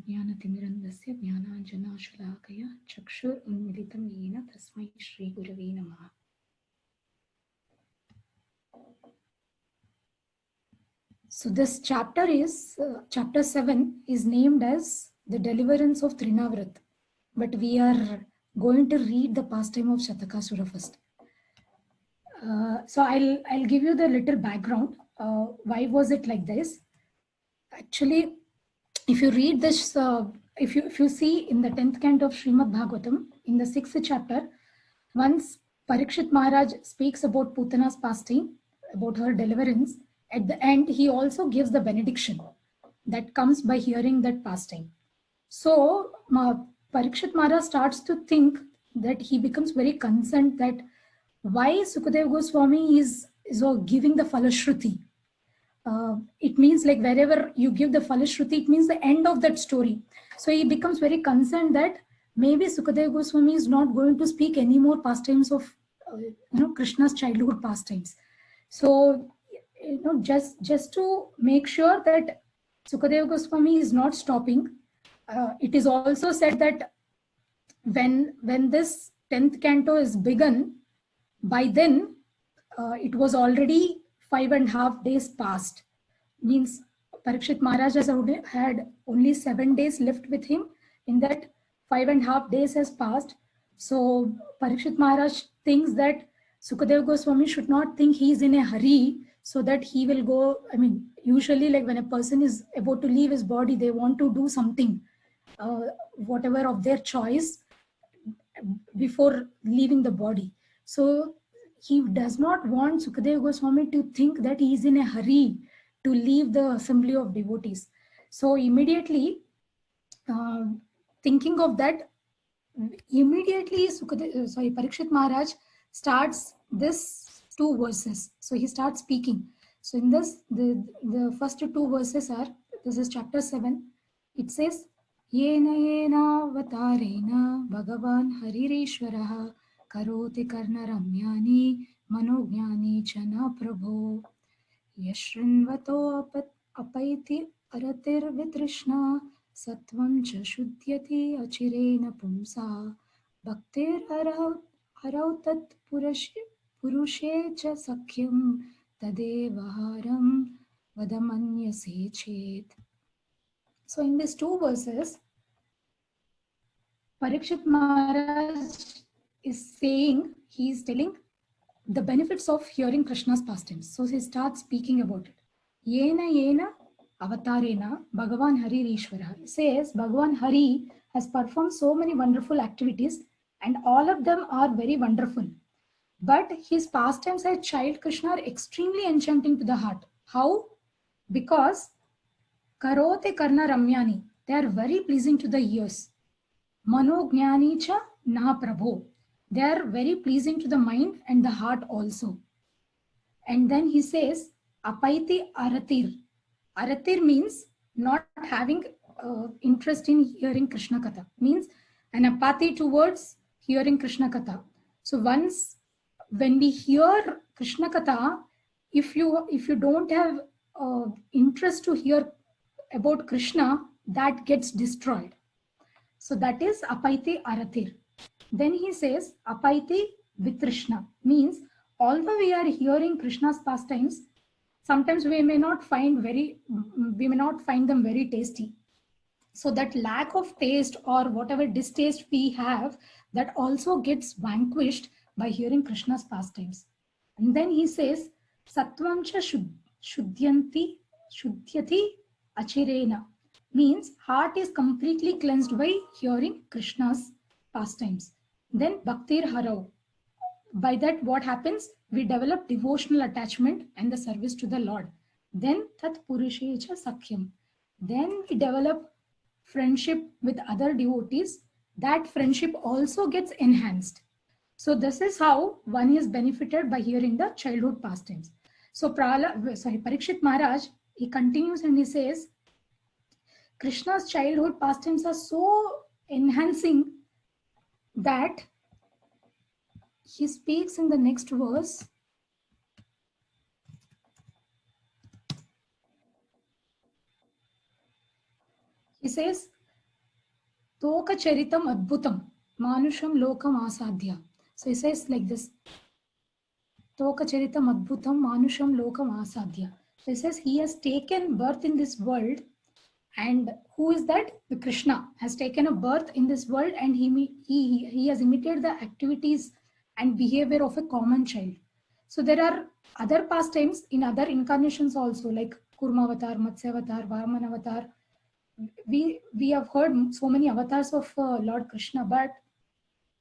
ज्ञानतिमिरन्दस्य ज्ञानाञ्जनाशलाकया चक्षुरुन्मिलितं येन तस्मै श्रीगुरवे नमः। So this chapter is chapter 7 is named as the deliverance of Trinavrat, but we are going to read the pastime of Shatakasura first. So I'll give you the little background. Why was it like this? Actually, if you read this, if you see in the 10th canto of Srimad Bhagavatam, in the 6th chapter, once Parikshit Maharaj speaks about Putana's pastime, about her deliverance, at the end he also gives the benediction that comes by hearing that pastime. So Parikshit Maharaj starts to think that he becomes very concerned that why Sukadeva Goswami is giving the Falashruti. It means like wherever you give the Falashruti, it means the end of that story. So he becomes very concerned that maybe Sukadeva Goswami is not going to speak any more pastimes of Krishna's childhood pastimes. So just to make sure that Sukadeva Goswami is not stopping, it is also said that when this 10th canto is begun, by then it was already 5.5 days past. Means Parikshit Maharaj had only 7 days left with him. In that 5.5 days has passed. So Parikshit Maharaj thinks that Sukadeva Goswami should not think he is in a hurry so that he will go. I mean, usually like when a person is about to leave his body, they want to do something, whatever of their choice, before leaving the body. So he does not want Sukadeva Goswami to think that he is in a hurry to leave the assembly of devotees. So immediately, thinking of that, immediately Parikshit Maharaj starts this 2 verses. So he starts speaking. So in this, the first 2 verses are, this is chapter 7. It says, Yena yena vatarena bhagavan haririshwaraha karoti karna ramyani manojnani chana prabho yashrinvato apaiti aratir vitrishna Satvam cha shuddhyati achirena pumsa bhaktir harau tat purushe cha sakhyam tadevaharam vadamanyase chet. So in these 2 verses, Parikshit Maharaj is saying, he is telling the benefits of hearing Krishna's pastimes. So he starts speaking about it. Yena yena avatarena Bhagavan Hari Ishvara. He says Bhagavan Hari has performed so many wonderful activities and all of them are very wonderful. But his pastimes as child Krishna are extremely enchanting to the heart. How? Because Karote Karna Ramyani, they are very pleasing to the ears. Mano Jnani cha na Prabho. They are very pleasing to the mind and the heart also. And then he says, Apaiti Aratir. Aratir means not having interest in hearing Krishna Katha. Means an apathy towards hearing Krishna Katha. So once when we hear Krishna Katha, if you don't have interest to hear about Krishna, that gets destroyed. So that is Apaiti Aratir. Then he says Apaiti Vitrishna, means although we are hearing Krishna's pastimes, sometimes we may not find them very tasty. So that lack of taste or whatever distaste we have, that also gets vanquished by hearing Krishna's pastimes. And then he says Sattvam cha shuddhyati achirena, means heart is completely cleansed by hearing Krishna's pastimes. Then Bhaktir Harau. By that what happens? We develop devotional attachment and the service to the Lord. Then Tat Purushecha Sakhyam. Then we develop friendship with other devotees. That friendship also gets enhanced. So this is how one is benefited by hearing the childhood pastimes. So Parikshit Maharaj, he continues and he says, Krishna's childhood pastimes are so enhancing that he speaks in the next verse. He says, Toka charitam adbhutam, manusham lokam asadhya. So he says like this, Toka charitam adbhutam, manusham lokam asadhya. So he says he has taken birth in this world. And who is that? The Krishna has taken a birth in this world, and he has imitated the activities and behavior of a common child. So there are other pastimes in other incarnations also, like Kurma avatar, Matsya avatar, Vaman avatar. We have heard so many avatars of Lord Krishna, but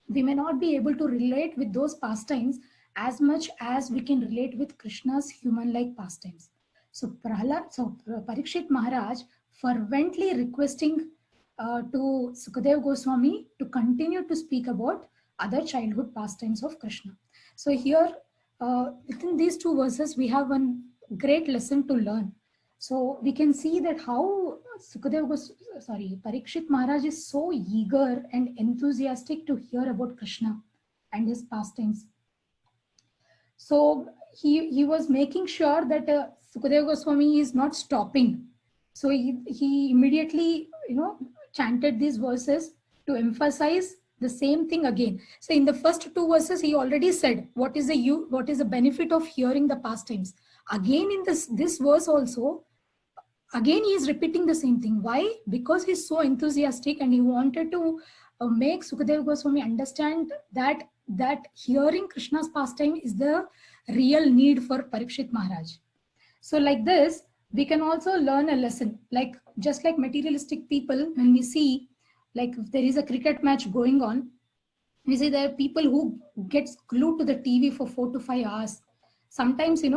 we may not be able to relate with those pastimes as much as we can relate with Krishna's human-like pastimes. So Parikshit Maharaj fervently requesting to Sukadev Goswami to continue to speak about other childhood pastimes of Krishna. So here, within these two verses, we have one great lesson to learn. So we can see that how Parikshit Maharaj is so eager and enthusiastic to hear about Krishna and his pastimes. So he was making sure that Sukadeva Goswami is not stopping. So he immediately, chanted these verses to emphasize the same thing again. So in the first two verses, he already said what is the benefit of hearing the pastimes. Again in this verse also, again he is repeating the same thing. Why? Because he's so enthusiastic and he wanted to make Sukadeva Goswami understand that hearing Krishna's pastime is the real need for Parikshit Maharaj. So like this, we can also learn a lesson. Like just like materialistic people, when we see, like if there is a cricket match going on, we see there are people who gets glued to the TV for 4 to 5 hours. Sometimes the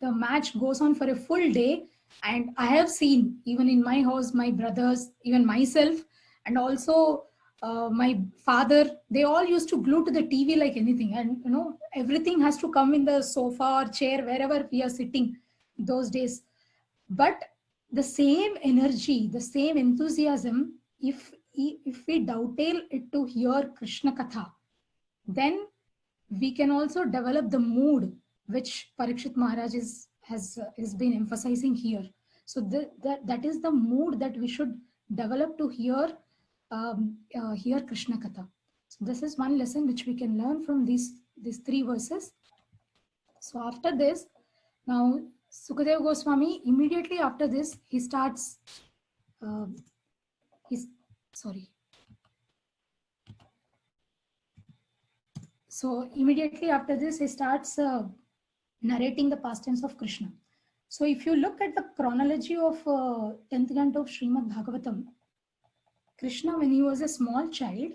match goes on for a full day, and I have seen even in my house, my brothers, even myself, and also my father, they all used to glue to the TV like anything, and everything has to come in the sofa or chair wherever we are sitting those days. But the same energy, the same enthusiasm, if we dovetail it to hear Krishna Katha, then we can also develop the mood which Parikshit Maharaj has been emphasizing here. So that is the mood that we should develop to hear Krishna Katha. So this is one lesson which we can learn from these three verses. So after this, now Sukadeva Goswami, immediately after this, he starts So immediately after this, he starts narrating the pastimes of Krishna. So if you look at the chronology of 10th canto of Srimad Bhagavatam, Krishna, when he was a small child,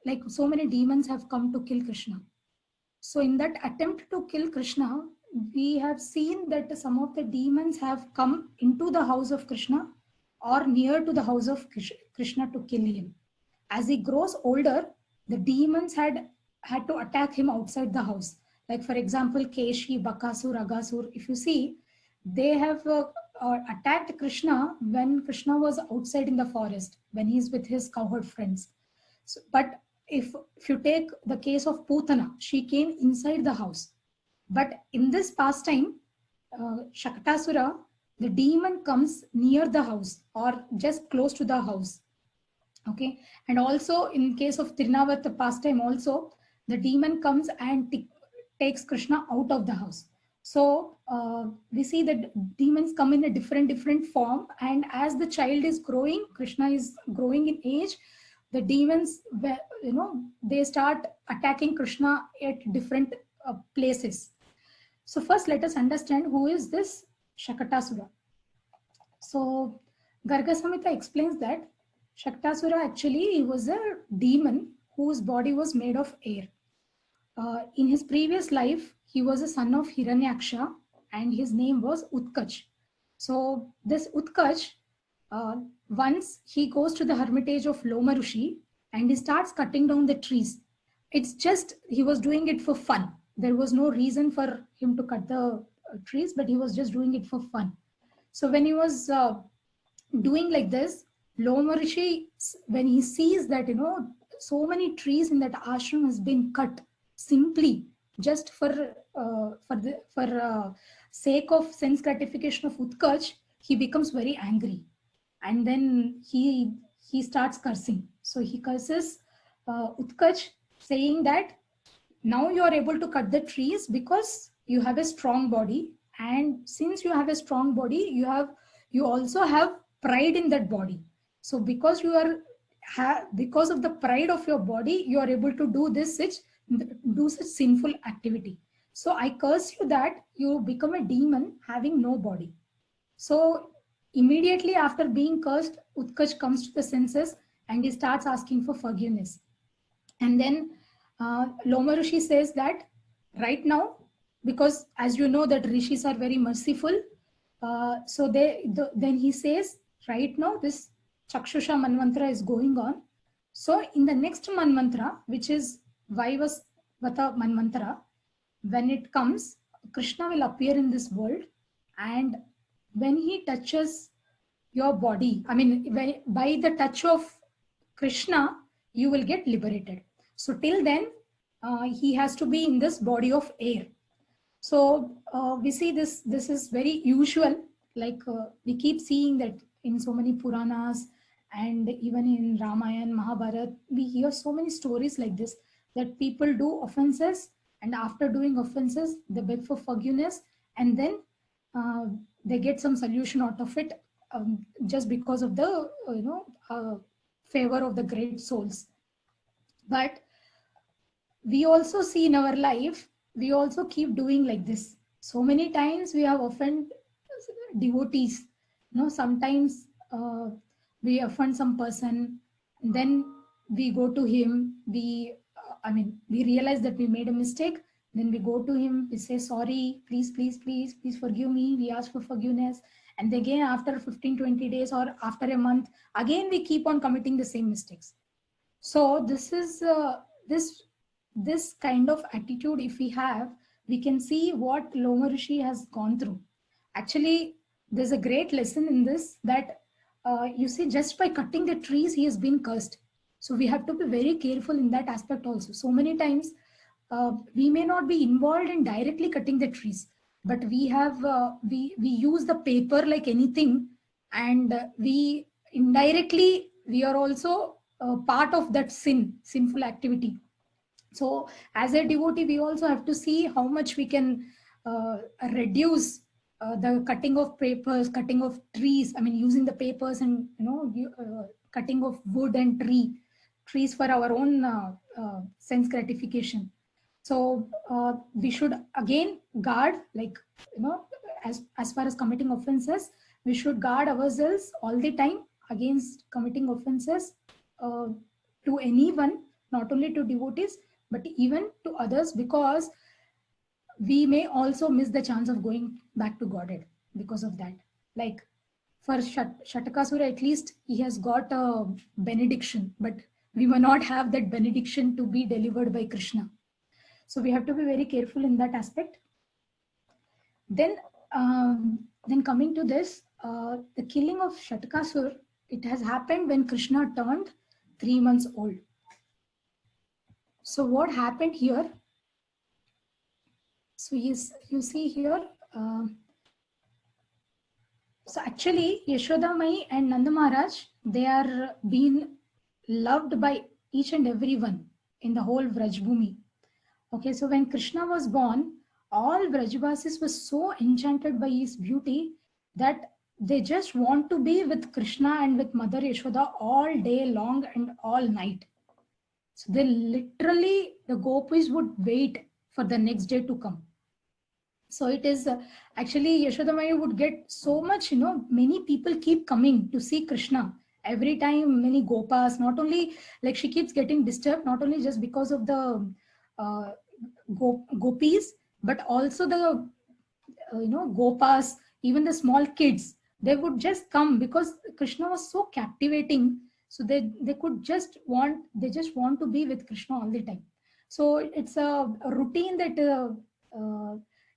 like so many demons have come to kill Krishna. So in that attempt to kill Krishna, we have seen that some of the demons have come into the house of Krishna or near to the house of Krishna to kill him. As he grows older, the demons had to attack him outside the house. Like for example, Keshi, Bakasur, Agasur, if you see, they have attacked Krishna when Krishna was outside in the forest, when he's with his cowherd friends. So, but if you take the case of Putana, she came inside the house. But in this pastime, Shakatasura, the demon comes near the house or just close to the house. Okay, and also in case of Tirunavatta pastime also, the demon comes and takes Krishna out of the house. So we see that demons come in a different form, and as the child is growing, Krishna is growing in age, the demons, they start attacking Krishna at different places. So first let us understand who is this Shakatasura. So Garga Samhita explains that Shaktasura actually he was a demon whose body was made of air. In his previous life, he was a son of Hiranyaksha and his name was Utkach. So this Utkach, once he goes to the hermitage of Lomarushi and he starts cutting down the trees. It's just he was doing it for fun. There was no reason for him to cut the trees, but he was just doing it for fun. So when he was doing like this, Lomarishi, when he sees that so many trees in that ashram has been cut simply just for sake of sense gratification of Utkach, he becomes very angry. and then he starts cursing. So he curses Utkach, saying that now you are able to cut the trees because you have a strong body, and since you have a strong body, you also have pride in that body. So because you are because of the pride of your body, you are able to do such sinful activity. So I curse you that you become a demon having no body. So immediately after being cursed, Utkach comes to the senses and he starts asking for forgiveness. And then Loma Rishi says that right now, because as you know that rishis are very merciful, so then he says, right now this Chakshusha Manvantara is going on. So in the next Manvantara, which is Vaivasvata Manvantara, when it comes, Krishna will appear in this world, and when he touches your body, I mean, by the touch of Krishna, you will get liberated. So till then, he has to be in this body of air. So we see this. This is very usual. Like we keep seeing that in so many Puranas, and even in Ramayana, Mahabharata, we hear so many stories like this, that people do offenses, and after doing offenses, they beg for forgiveness, and then uh, they get some solution out of it, just because of the favor of the great souls. But we also see in our life, we also keep doing like this. So many times we have offended devotees. Sometimes we offend some person, then we go to him, we realize that we made a mistake, then we go to him, we say sorry, please, please, please, please forgive me, we ask for forgiveness, and again after 15-20 days or after a month, again we keep on committing the same mistakes. So this is this kind of attitude, if we have, we can see what Loma Rishi has gone through. Actually, there's a great lesson in this, that you see, just by cutting the trees, he has been cursed. So we have to be very careful in that aspect also. So many times, we may not be involved in directly cutting the trees, but we use the paper like anything, and we indirectly, we are also part of that sinful activity. So as a devotee, we also have to see how much we can reduce the cutting of papers, cutting of trees, I mean using the papers, and cutting of wood and trees for our own sense gratification. So we should again guard, like, as far as committing offenses, we should guard ourselves all the time against committing offenses uh, to anyone, not only to devotees but even to others, because we may also miss the chance of going back to Godhead because of that. Like for Shatakasura, at least he has got a benediction, but we may not have that benediction to be delivered by Krishna. So we have to be very careful in that aspect. Then coming to this, the killing of Shatakasur, it has happened when Krishna turned 3 months old. So what happened here? So you see here, so actually Yashoda Mai and Nanda Maharaj, they are being loved by each and everyone in the whole Vrajbhumi. Okay, so when Krishna was born, all Vrajvasis were so enchanted by his beauty that they just want to be with Krishna and with Mother Yashoda all day long and all night. So they literally, the gopis would wait for the next day to come. So it is actually Yashoda Maya would get so much, many people keep coming to see Krishna. Every time many gopas, not only like she keeps getting disturbed, not only just because of the uh, gopis, but also the, gopas, even the small kids, they would just come because Krishna was so captivating. So they just want to be with Krishna all the time. So it's a routine that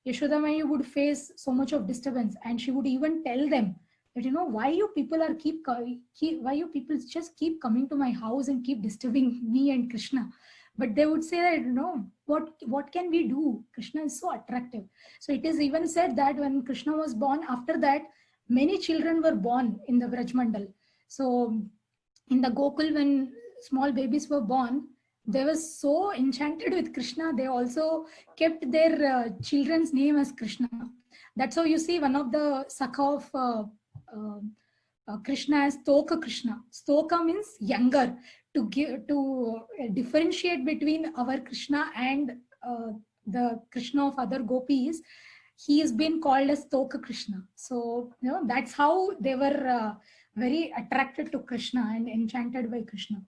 Yashoda Mai would face so much of disturbance, and she would even tell them that, why you people are why you people just keep coming to my house and keep disturbing me and Krishna. But they would say that, what can we do? Krishna is so attractive. So it is even said that when Krishna was born, after that, many children were born in the Vrajmandal. So in the Gokul, when small babies were born, they were so enchanted with Krishna. They also kept their children's name as Krishna. That's how you see one of the Sakha of uh, Krishna as Stoka Krishna. Stoka means younger, to give to differentiate between our Krishna and the Krishna of other gopis. He has been called as Stoka Krishna. So that's how they were very attracted to Krishna and enchanted by Krishna.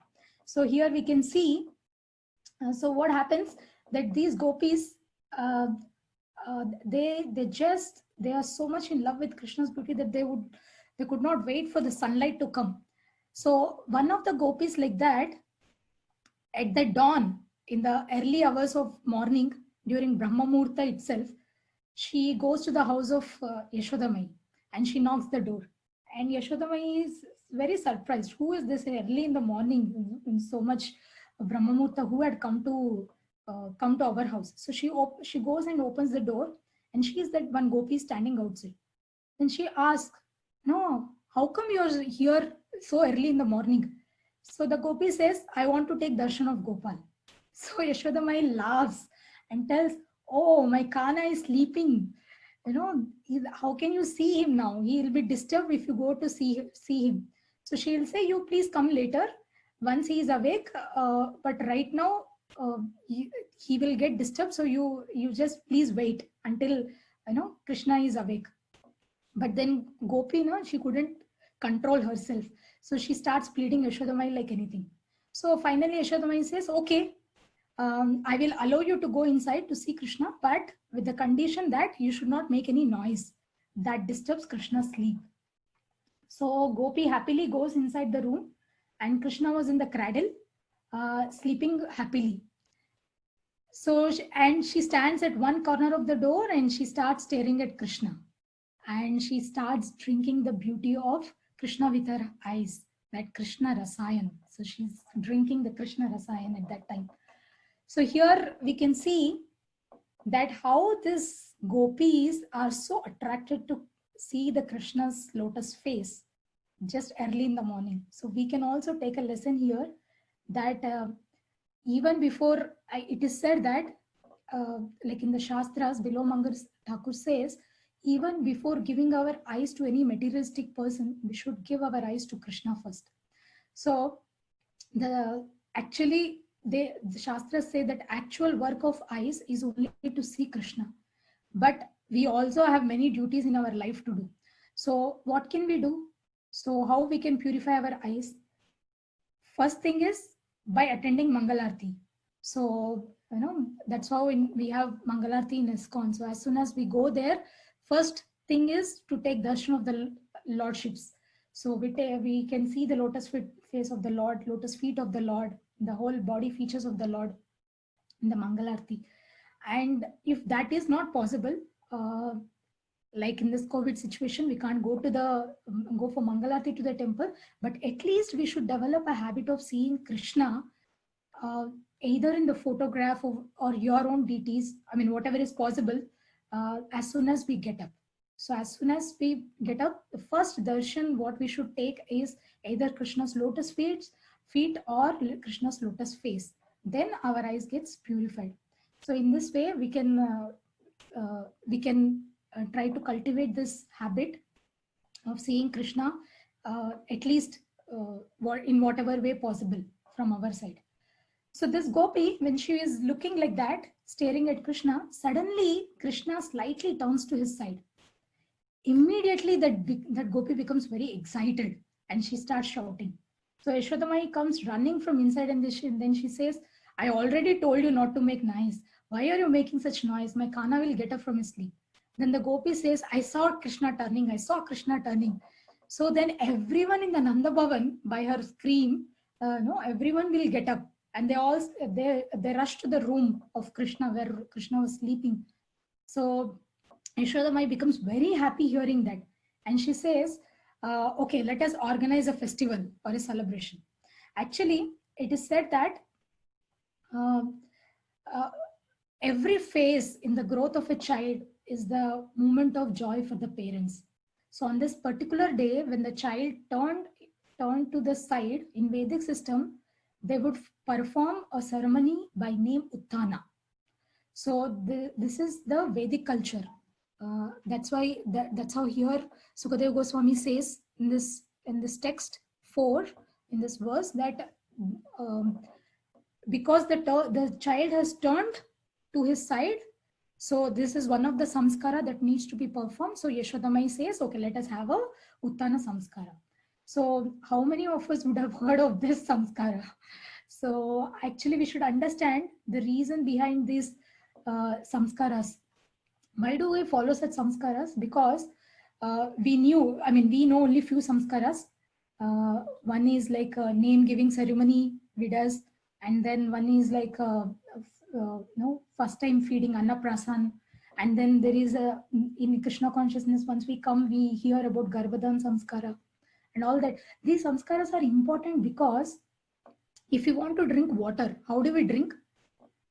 So here we can see. So what happens that these gopis, they are so much in love with Krishna's beauty that they could not wait for the sunlight to come. So one of the gopis like that, at the dawn, in the early hours of morning, during Brahma Muhurta itself, she goes to the house of Yashodamai and she knocks the door. And Yashodamai is very surprised. Who is this early in the morning in so much Brahma Muhurta? Who had come to our house? So she goes and opens the door, and she is that one gopi standing outside. Then she asks, "No, how come you're here so early in the morning?" So the gopi says, "I want to take darshan of Gopal." So Yashodamai laughs and tells, "Oh, my Kana is sleeping. How can you see him now? He'll be disturbed if you go to see him." So she'll say, "You please come later once he is awake. But right now, he will get disturbed. So you just please wait until Krishna is awake." But then Gopi, she couldn't control herself. So she starts pleading Yashodamai like anything. So finally Yashodamai says, "Okay, I will allow you to go inside to see Krishna, but with the condition that you should not make any noise that disturbs Krishna's sleep." So Gopi happily goes inside the room, and Krishna was in the cradle, sleeping happily. So she stands at one corner of the door and she starts staring at Krishna. And she starts drinking the beauty of Krishna with her eyes, that Krishna Rasayan. So she's drinking the Krishna Rasayan at that time. So here we can see that how these gopis are so attracted to see the Krishna's lotus face just early in the morning. So we can also take a lesson here that even before, it is said that like in the Shastras, below Mangar Thakur says, even before giving our eyes to any materialistic person, we should give our eyes to Krishna first. So the Shastras say that actual work of eyes is only to see Krishna. But we also have many duties in our life to do. So what can we do? So how we can purify our eyes? First thing is by attending Mangalarti. So, that's how we have Mangalarti in ISKCON. So as soon as we go there, first thing is to take darshan of the lordships. So we can see the lotus face of the Lord, lotus feet of the Lord, the whole body features of the Lord in the Mangalarti. And if that is not possible, like in this COVID situation, we can't go for Mangalarti to the temple, but at least we should develop a habit of seeing Krishna either in the photograph or your own deities, whatever is possible, as soon as we get up. So as soon as we get up, the first darshan what we should take is either Krishna's lotus feet or Krishna's lotus face. Then our eyes gets purified. So in this way, we can try to cultivate this habit of seeing Krishna at least in whatever way possible from our side. So this gopi, when she is looking like that, staring at Krishna, suddenly Krishna slightly turns to his side. Immediately that gopi becomes very excited and she starts shouting. So Yashodamai comes running from inside and then she says, "I already told you not to make noise. Why are you making such noise? My Kana will get up from his sleep." Then the gopi says, "I saw Krishna turning. I saw Krishna turning." So then everyone in the Nanda Bhavan, by her scream, everyone will get up. And they rush to the room of Krishna where Krishna was sleeping. So Yashodamai becomes very happy hearing that. And she says, "Okay, let us organize a festival or a celebration." Actually, it is said that uh, uh, every phase in the growth of a child is the moment of joy for the parents. So on this particular day, when the child turned to the side in Vedic system, they would perform a ceremony by name Uttana. So this is the Vedic culture. That's why that's how here Sukadeva Goswami says in this text 4, in this verse, that um, because the child has turned to his side, so this is one of the samskara that needs to be performed. So Yashodamai says, okay, let us have a Uttana samskara. So how many of us would have heard of this samskara? So actually we should understand the reason behind these samskaras. Why do we follow such samskaras? Because we know only few samskaras. One is like a name giving ceremony we does, and then one is like first time feeding Annaprasan, and then there is in Krishna consciousness, once we come, we hear about Garbhadan samskara and all that. These samskaras are important because if you want to drink water, how do we drink?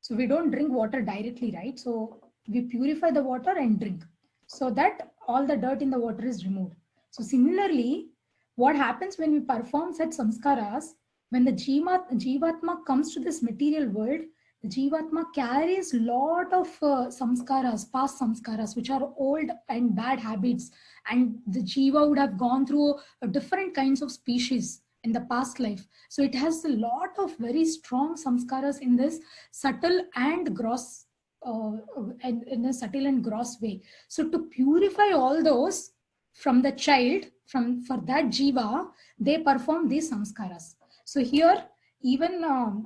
So we don't drink water directly, right? So we purify the water and drink so that all the dirt in the water is removed. So similarly, what happens when we perform such samskaras, when the Jivatma comes to this material world, the Jivatma carries lot of samskaras, past samskaras, which are old and bad habits. And the Jiva would have gone through different kinds of species in the past life. So it has a lot of very strong samskaras in this subtle and gross, and in a subtle and gross way. So to purify all those from the child, for that jiva, they perform these samskaras. So here, even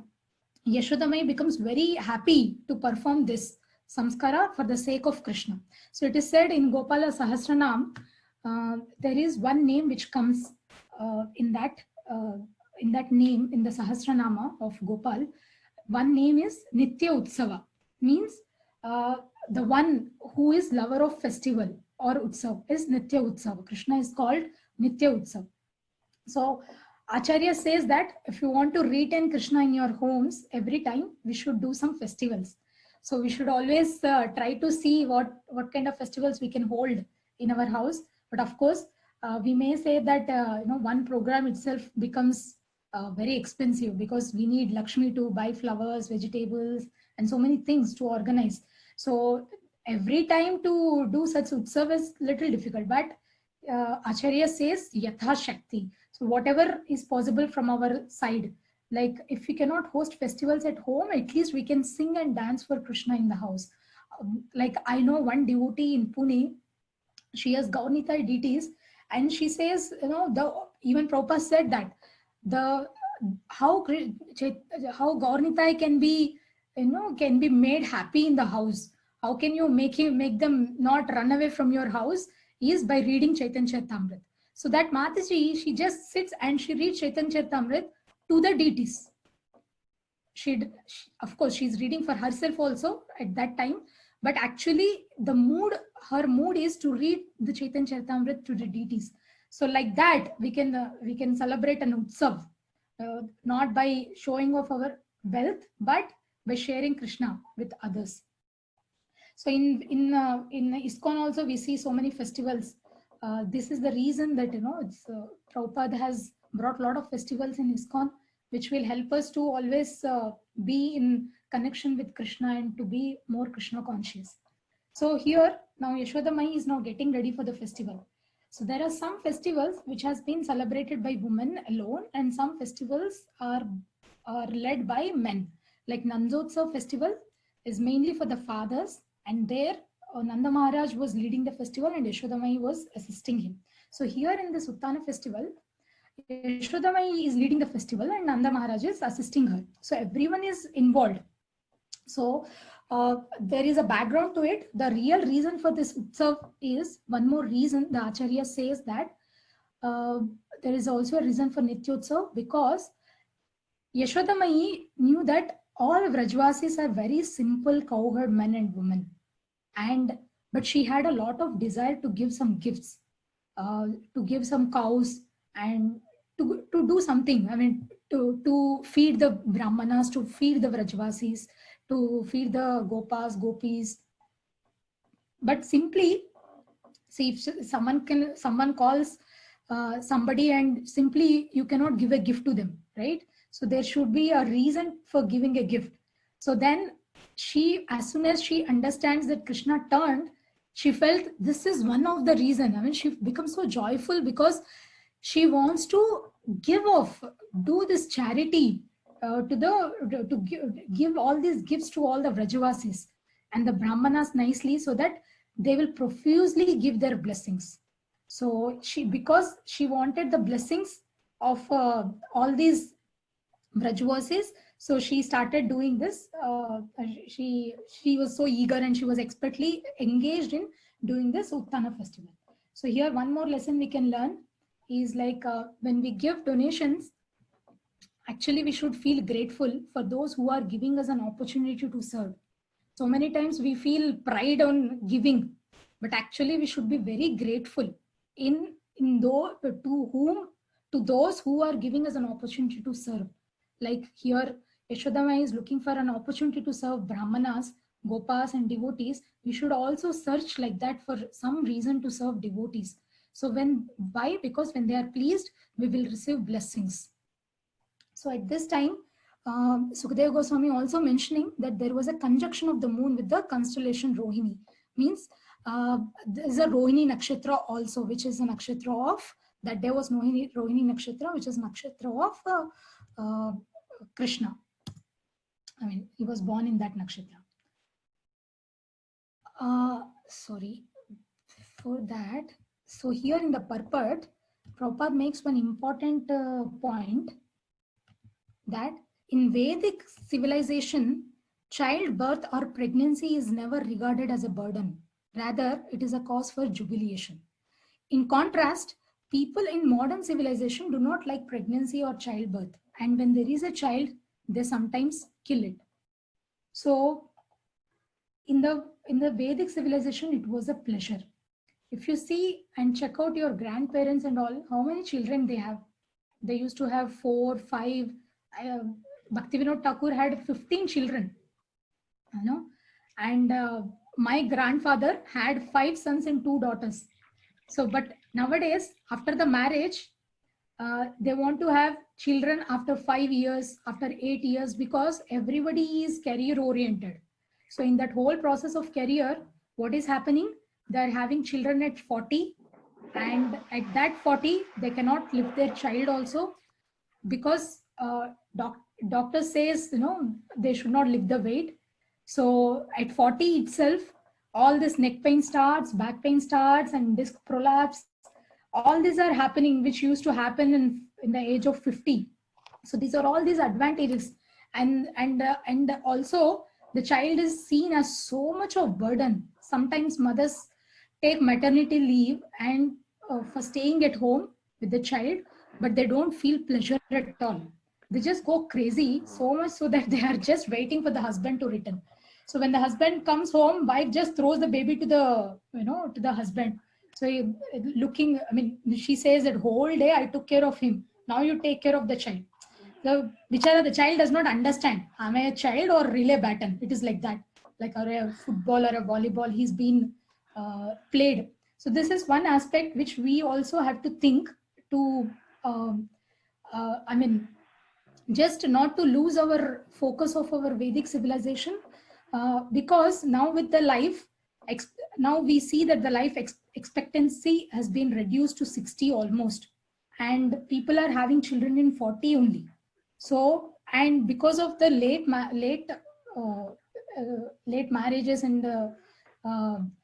Yashodamai becomes very happy to perform this samskara for the sake of Krishna. So it is said in Gopala Sahasranam, there is one name which comes in that name, in the Sahasranama of Gopal. One name is Nitya Utsava, means the one who is lover of festival or Utsav is Nitya Utsava. Krishna is called Nitya Utsav. So Acharya says that if you want to retain Krishna in your homes, every time we should do some festivals. So we should always try to see what kind of festivals we can hold in our house. But of course, we may say that one program itself becomes very expensive, because we need Lakshmi to buy flowers, vegetables, and so many things to organize. So every time to do such utsav is little difficult. But Acharya says Yatha Shakti. So whatever is possible from our side, like if we cannot host festivals at home, at least we can sing and dance for Krishna in the house. Like I know one devotee in Pune, she has Gaurnitai deities, and she says, even Prabhupada said that how Gaurnitai can be made happy in the house. How can you make them not run away from your house? Is by reading Chaitanya Charitamrita. So that Mataji, she just sits and she reads Chaitanya Charitamrita to the deities. Of course, she's reading for herself also at that time, but actually her mood is to read the Chaitanya Charitamrita to the deities. So like that, we can celebrate an utsav, not by showing off our wealth, but by sharing Krishna with others. So in ISKCON also we see so many festivals. This is the reason that Prabhupada has brought a lot of festivals in ISKCON, which will help us to always be in connection with Krishna and to be more Krishna conscious. So here now Yashodamai is now getting ready for the festival. So there are some festivals which has been celebrated by women alone, and some festivals are led by men. Like Nanzotsav festival is mainly for the fathers, and there Nanda Maharaj was leading the festival and Yashodamai was assisting him. So here in this Uttana festival, Yashodamai is leading the festival and Nanda Maharaj is assisting her. So everyone is involved. So there is a background to it. The real reason for this utsav is one more reason. The Acharya says that there is also a reason for Nityotsav, because Yashodamai knew that all Vrajvasis are very simple cowherd men and women, but she had a lot of desire to give some gifts, to give some cows, and to do something. I mean, to feed the Brahmanas, to feed the Vrajvasis, to feed the Gopas, Gopis. But simply See, if someone calls somebody and simply you cannot give a gift to them, right? So there should be a reason for giving a gift. So then she, as soon as she understands that Krishna turned, she felt this is one of the reason. I mean, she becomes so joyful because she wants to give off, do this charity to give all these gifts to all the Vrajavasis and the Brahmanas nicely, so that they will profusely give their blessings. So because she wanted the blessings of all these Vrajavasis, so she started doing this. She was so eager and she was expertly engaged in doing this Uttana festival. So here one more lesson we can learn is like when we give donations, actually we should feel grateful for those who are giving us an opportunity to serve. So many times we feel pride on giving, but actually we should be very grateful to those who are giving us an opportunity to serve. Like here, Yashodama is looking for an opportunity to serve Brahmanas, Gopas and devotees. We should also search like that for some reason to serve devotees. So why? Because when they are pleased, we will receive blessings. So at this time, Sukadeva Goswami also mentioning that there was a conjunction of the moon with the constellation Rohini. Means there is a Rohini Nakshatra also, which is a Nakshatra of, that day was Rohini Nakshatra, which is Nakshatra of Krishna. I mean, he was born in that Nakshatra. Sorry for that. So here in the purport, Prabhupada makes one important point, that in Vedic civilization, childbirth or pregnancy is never regarded as a burden. Rather, it is a cause for jubilation. In contrast, people in modern civilization do not like pregnancy or childbirth. And when there is a child, they sometimes kill it. So in the Vedic civilization, it was a pleasure. If you see and check out your grandparents and all, how many children they have? They used to have 4, 5. Bhaktivinoda Thakur had 15 children, you know, and my grandfather had 5 sons and 2 daughters. So, but nowadays, after the marriage, they want to have children after 5 years, after 8 years, because everybody is career oriented. So in that whole process of career, what is happening? They are having children at 40, and at that 40, they cannot live their child also, because doctor says, you know, they should not lift the weight. So at 40 itself, all this neck pain starts, back pain starts, and disc prolapse. All these are happening, which used to happen in the age of 50. So these are all these advantages, and also the child is seen as so much of burden. Sometimes mothers take maternity leave and for staying at home with the child, but they don't feel pleasure at all. They just go crazy, so much so that they are just waiting for the husband to return. So when the husband comes home, wife just throws the baby to the husband. So looking, I mean, she says that whole day I took care of him. Now you take care of the child. The child does not understand. Am I a child or relay baton? It is like that, like a football or a volleyball. He's been played. So this is one aspect which we also have to think to. I mean, just not to lose our focus of our Vedic civilization, because now with the life, now we see that the life expectancy has been reduced to 60 almost, and people are having children in 40 only. So, and because of the late marriages and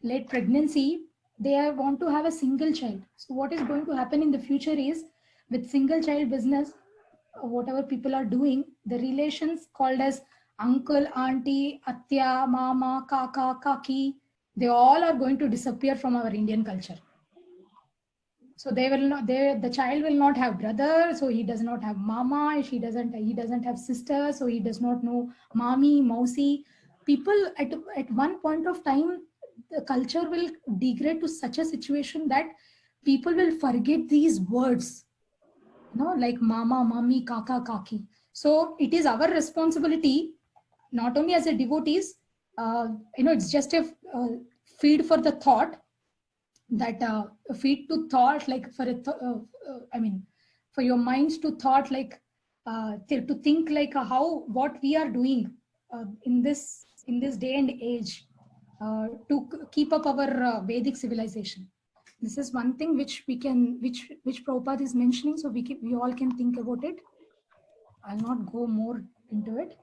late pregnancy, they want to have a single child. So what is going to happen in the future is, with single child business, whatever people are doing, the relations called as uncle, auntie, atya, mama, kaka, kaki, they all are going to disappear from our Indian culture. So they will not, the child will not have brother, so he does not have mama, he doesn't have sister, so he does not know mami, mausi. People at one point of time, the culture will degrade to such a situation that people will forget these words, like mama, mami, kaka, kaki. So it is our responsibility, not only as a devotees, it's just a feed for the thought, that feed to thought, like for for your minds to thought, like to think like how what we are doing in this day and age to keep up our Vedic civilization. This is one thing which we can, which Prabhupada is mentioning, so we all can think about it. I'll not go more into it.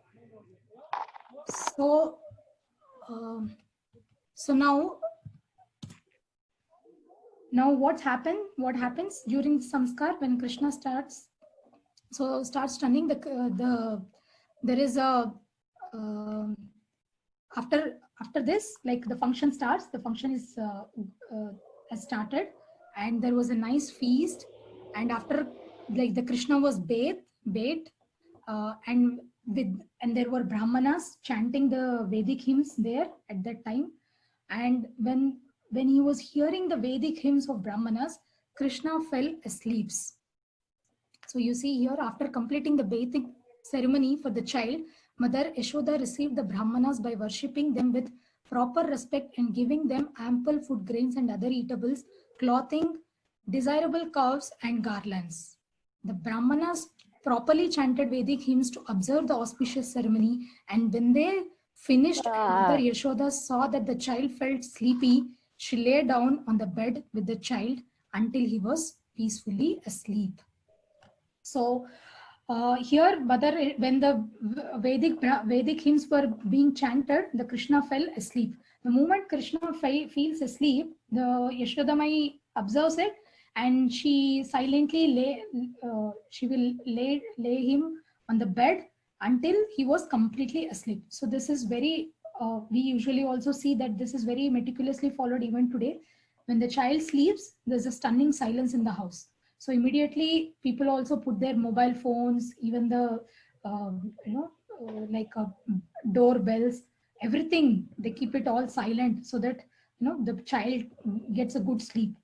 So, so now what happens during the samskar when Krishna starts turning there is a after this, like the function starts, the function is has started, and there was a nice feast, and after, like, the Krishna was bathed and there were brahmanas chanting the Vedic hymns there at that time. And when he was hearing the Vedic hymns of brahmanas, Krishna fell asleep. So you see here, after completing the bathing ceremony for the child, Mother Yashoda received the brahmanas by worshipping them with proper respect and giving them ample food grains and other eatables, clothing, desirable calves and garlands. The brahmanas properly chanted Vedic hymns to observe the auspicious ceremony, and when they finished, Mother Yashoda saw that the child felt sleepy. She lay down on the bed with the child until he was peacefully asleep. So here, Mother, when the Vedic hymns were being chanted, the Krishna fell asleep. The moment Krishna feels asleep, the Yashodamai observes it, and she silently will lay him on the bed until he was completely asleep. So this is very, we usually also see that this is very meticulously followed even today. When the child sleeps, there's a stunning silence in the house. So immediately people also put their mobile phones, even the, doorbells, everything, they keep it all silent so that, the child gets a good sleep.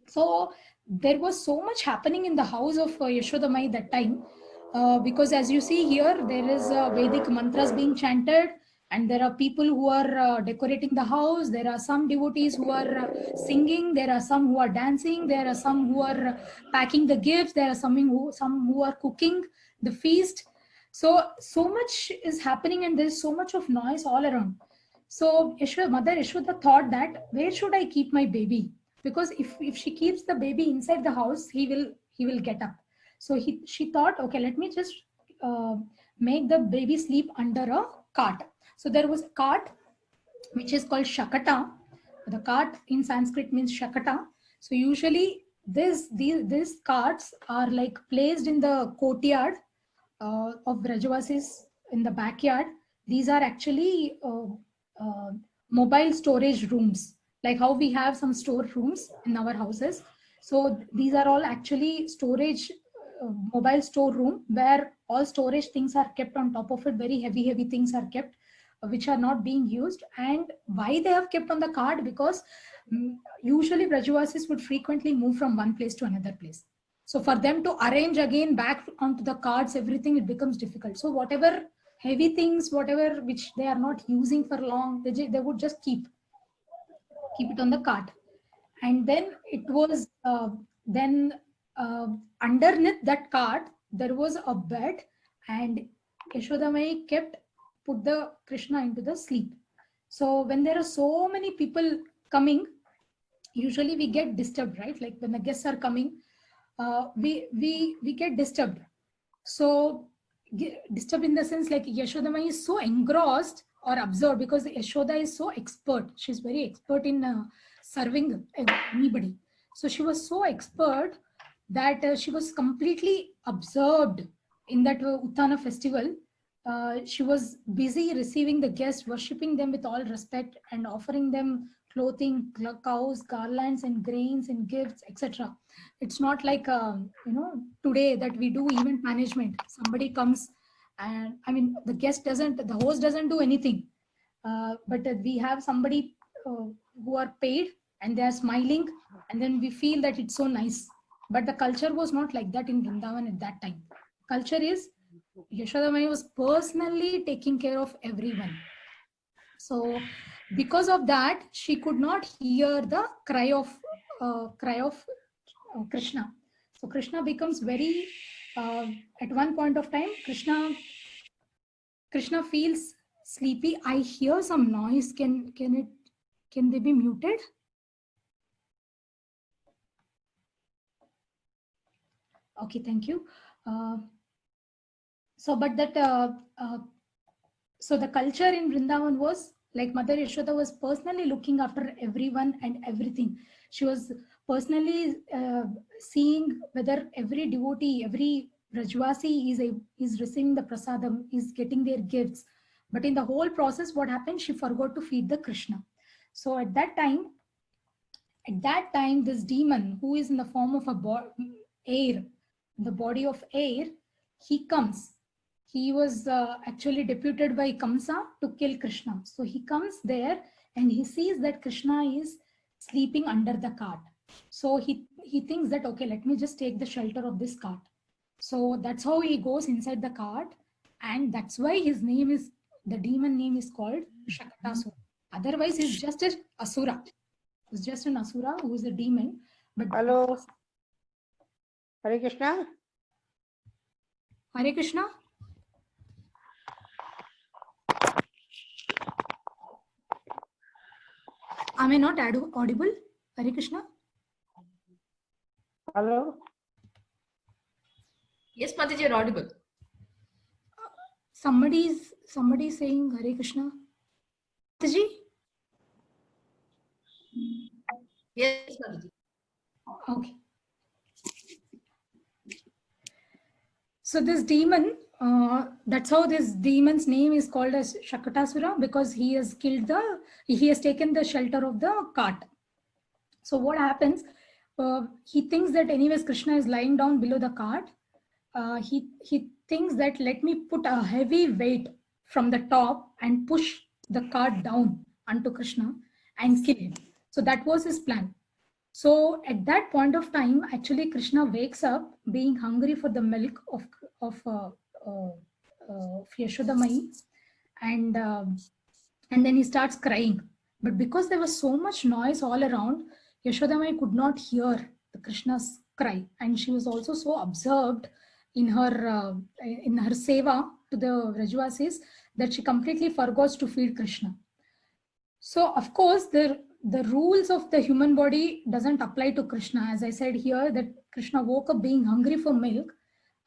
So there was so much happening in the house of Yashodamai that time, because as you see here, there is Vedic mantras being chanted, and there are people who are decorating the house. There are some devotees who are singing. There are some who are dancing. There are some who are packing the gifts. There are some who are cooking the feast. So much is happening, and there's so much of noise all around. So Mother Yashoda thought that, where should I keep my baby? Because if she keeps the baby inside the house, he will get up. So she thought, okay, let me just make the baby sleep under a cart. So there was a cart which is called Shakata. The cart in Sanskrit means Shakata. So usually these carts are like placed in the courtyard of Brajavasis, in the backyard. These are actually mobile storage rooms, like how we have some store rooms in our houses. So these are all actually storage, mobile store room, where all storage things are kept on top of it. Very heavy things are kept, which are not being used. And why they have kept on the cart? Because usually Brajavasis would frequently move from one place to another place. So for them to arrange again back onto the cards, everything, it becomes difficult. So whatever heavy things, whatever which they are not using for long, they would just keep it on the cart. And then it was underneath that cart there was a bed, and Yashodamai put the Krishna into the sleep. So when there are so many people coming, usually we get disturbed, right? Like when the guests are coming, we get disturbed. So disturbed in the sense, like Yashodamai is so engrossed or absorbed, because Yashoda is so expert. She's very expert in serving anybody. So she was so expert that she was completely absorbed in that Uttana festival. She was busy receiving the guests, worshipping them with all respect, and offering them clothing, cows, garlands, and grains and gifts, etc. It's not like today that we do event management. Somebody comes, and the host doesn't do anything, but we have somebody who are paid, and they are smiling, and then we feel that it's so nice. But the culture was not like that in Vrindavan at that time. Culture is, Yashodamai was personally taking care of everyone. So because of that, she could not hear the cry of cry of Krishna. So Krishna becomes very, at one point of time, Krishna feels sleepy. I hear some noise. Can they be muted? Okay, thank you. So the culture in Vrindavan was like Mother Yashoda was personally looking after everyone and everything. She was personally seeing whether every devotee, every Rajwasi is receiving the prasadam, is getting their gifts. But in the whole process, what happened? She forgot to feed the Krishna. So at that time, this demon who is in the form of air, the body of air, he comes. He was actually deputed by Kamsa to kill Krishna. So he comes there and he sees that Krishna is sleeping under the cart. So he thinks that, okay, let me just take the shelter of this cart. So that's how he goes inside the cart. And that's why his name is, the demon name is called Shakatasura. Otherwise, he's just an Asura. He's just an Asura who is a demon. But hello. Hare Krishna. Hare Krishna. Am I not audible? Hare Krishna. Hello. Yes, Mataji, you're audible. Somebody is saying Hare Krishna. Mataji? Yes, Mataji. Okay. So this demon, that's how this demon's name is called as Shakatasura, because he has taken the shelter of the cart. So what happens? He thinks that anyways Krishna is lying down below the cart. He thinks that let me put a heavy weight from the top and push the cart down onto Krishna and kill him. So that was his plan. So at that point of time, actually Krishna wakes up being hungry for the milk of Yashoda Mai, and then he starts crying. But because there was so much noise all around, Yashoda Mai could not hear the Krishna's cry, and she was also so absorbed in her seva to the Rajwasis that she completely forgot to feed Krishna. So of course the rules of the human body doesn't apply to Krishna. As I said here, that Krishna woke up being hungry for milk,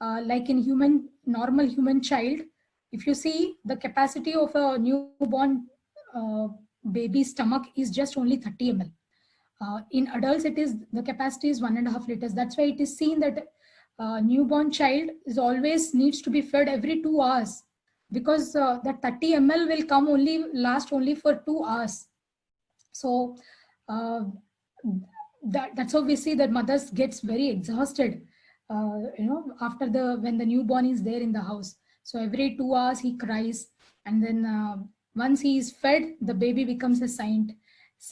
like in normal human child. If you see, the capacity of a newborn baby's stomach is just only 30 ml. In adults, the capacity is 1.5 liters. That's why it is seen that newborn child always needs to be fed every 2 hours, because that 30 ml will last only for 2 hours. So that's how we see that mothers gets very exhausted, after when the newborn is there in the house. So every 2 hours he cries, and then once he is fed, the baby becomes a saint.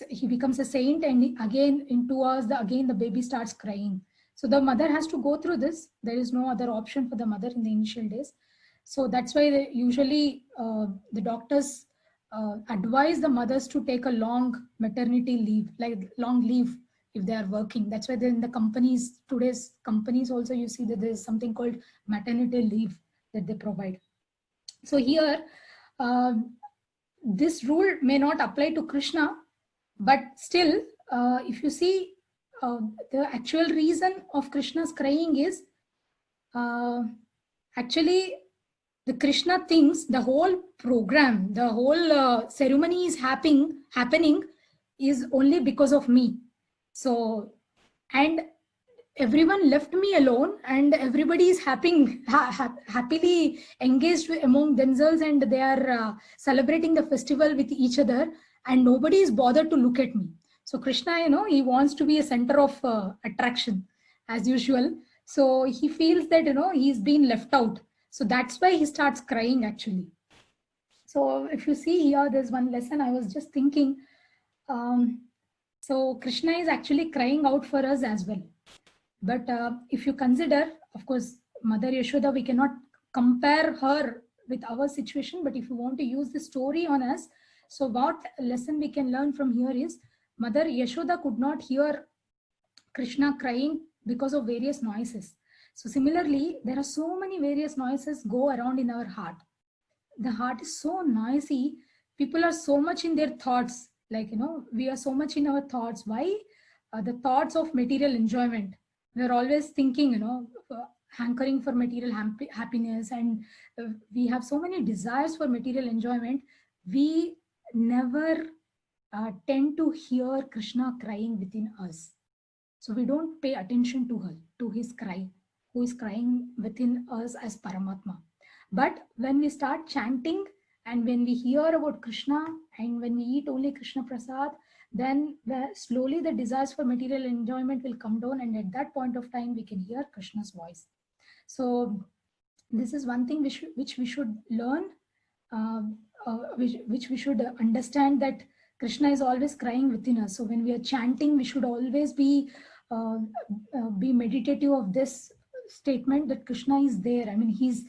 He becomes a saint, and again in 2 hours, again the baby starts crying. So the mother has to go through this. There is no other option for the mother in the initial days. So that's why usually the doctors advise the mothers to take a long maternity leave, like long leave if they are working. That's why in the today's companies also, you see that there's something called maternity leave that they provide. So here, this rule may not apply to Krishna, but still, if you see, the actual reason of Krishna's crying is actually the Krishna thinks the whole program, the whole ceremony is happening is only because of me. So, and everyone left me alone, and everybody is happily engaged among themselves, and they are celebrating the festival with each other, and nobody is bothered to look at me. So Krishna, he wants to be a center of attraction as usual. So he feels that, he's been left out. So that's why he starts crying actually. So if you see here, there's one lesson I was just thinking. So Krishna is actually crying out for us as well. But if you consider, of course, Mother Yashoda, we cannot compare her with our situation. But if you want to use the story on us, so what lesson we can learn from here is, Mother Yashoda could not hear Krishna crying because of various noises. So similarly, there are so many various noises go around in our heart. The heart is so noisy. People are so much in their thoughts. Like, we are so much in our thoughts. Why? The thoughts of material enjoyment. We're always thinking, hankering for material happiness, and we have so many desires for material enjoyment. We never tend to hear Krishna crying within us. So we don't pay attention to his cry, who is crying within us as Paramatma. But when we start chanting and when we hear about Krishna and when we eat only Krishna Prasad, then slowly the desires for material enjoyment will come down, and at that point of time we can hear Krishna's voice. So this is one thing which we should learn, which we should understand, that Krishna is always crying within us. So when we are chanting, we should always be meditative of this statement that Krishna is there. I mean, he's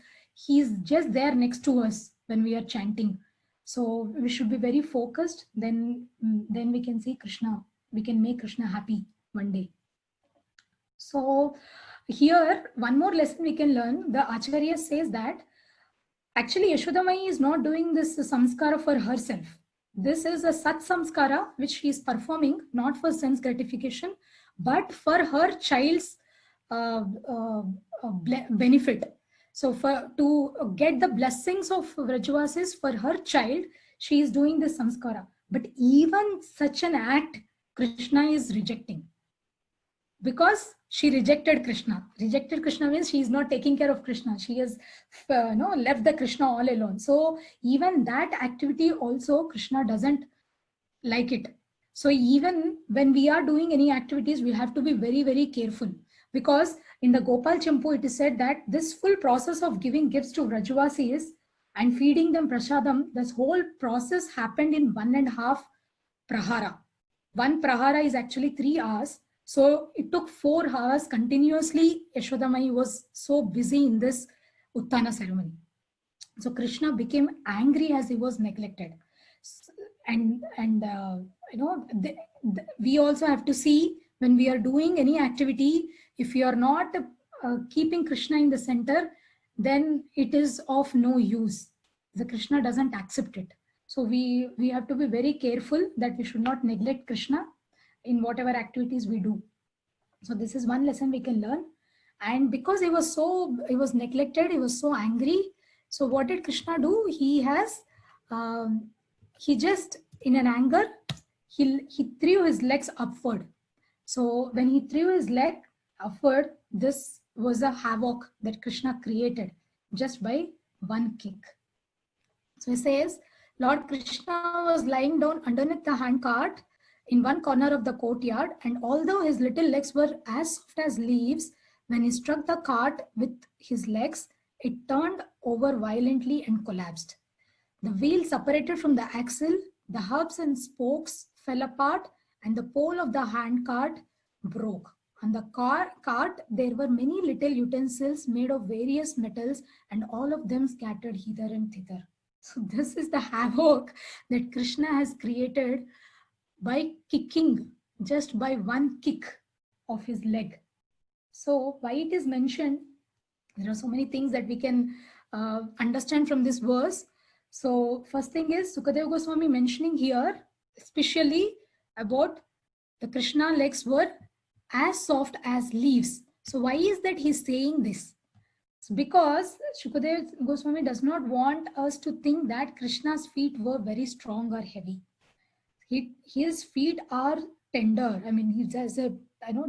just there next to us when we are chanting. So we should be very focused. Then we can see Krishna. We can make Krishna happy one day. So here, one more lesson we can learn. The Acharya says that actually Yashodamai is not doing this samskara for herself. This is a sat samskara which she is performing not for sense gratification, but for her child's benefit. So to get the blessings of Vrajavasis for her child, she is doing this samskara. But even such an act, Krishna is rejecting. Because she rejected Krishna. Rejected Krishna means she is not taking care of Krishna. She has left the Krishna all alone. So even that activity also Krishna doesn't like it. So even when we are doing any activities, we have to be very, very careful. Because in the Gopal Champu, it is said that this full process of giving gifts to Vrajavasis and feeding them prasadam, this whole process happened in 1.5 prahara. One prahara is actually 3 hours. So it took 4 hours continuously. Yashodamai was so busy in this Uttana ceremony. So Krishna became angry as he was neglected. And we also have to see, when we are doing any activity, if you are not keeping Krishna in the center, then it is of no use. The Krishna doesn't accept it. So we have to be very careful that we should not neglect Krishna in whatever activities we do. So this is one lesson we can learn. And because he was neglected, he was so angry. So what did Krishna do? He just, in an anger, he threw his legs upward. So when he threw his leg upward, this was a havoc that Krishna created just by one kick. So he says, Lord Krishna was lying down underneath the handcart in one corner of the courtyard, and although his little legs were as soft as leaves, when he struck the cart with his legs, it turned over violently and collapsed. The wheel separated from the axle, the hubs and spokes fell apart, and the pole of the handcart broke. On the cart, there were many little utensils made of various metals, and all of them scattered hither and thither. So this is the havoc that Krishna has created by kicking, just by one kick of his leg. So why it is mentioned, there are so many things that we can understand from this verse. So first thing is Sukadeva Goswami mentioning here, especially about the Krishna legs were as soft as leaves. So why is that he's saying this? It's because Sukadeva Goswami does not want us to think that Krishna's feet were very strong or heavy. His feet are tender. I mean, he's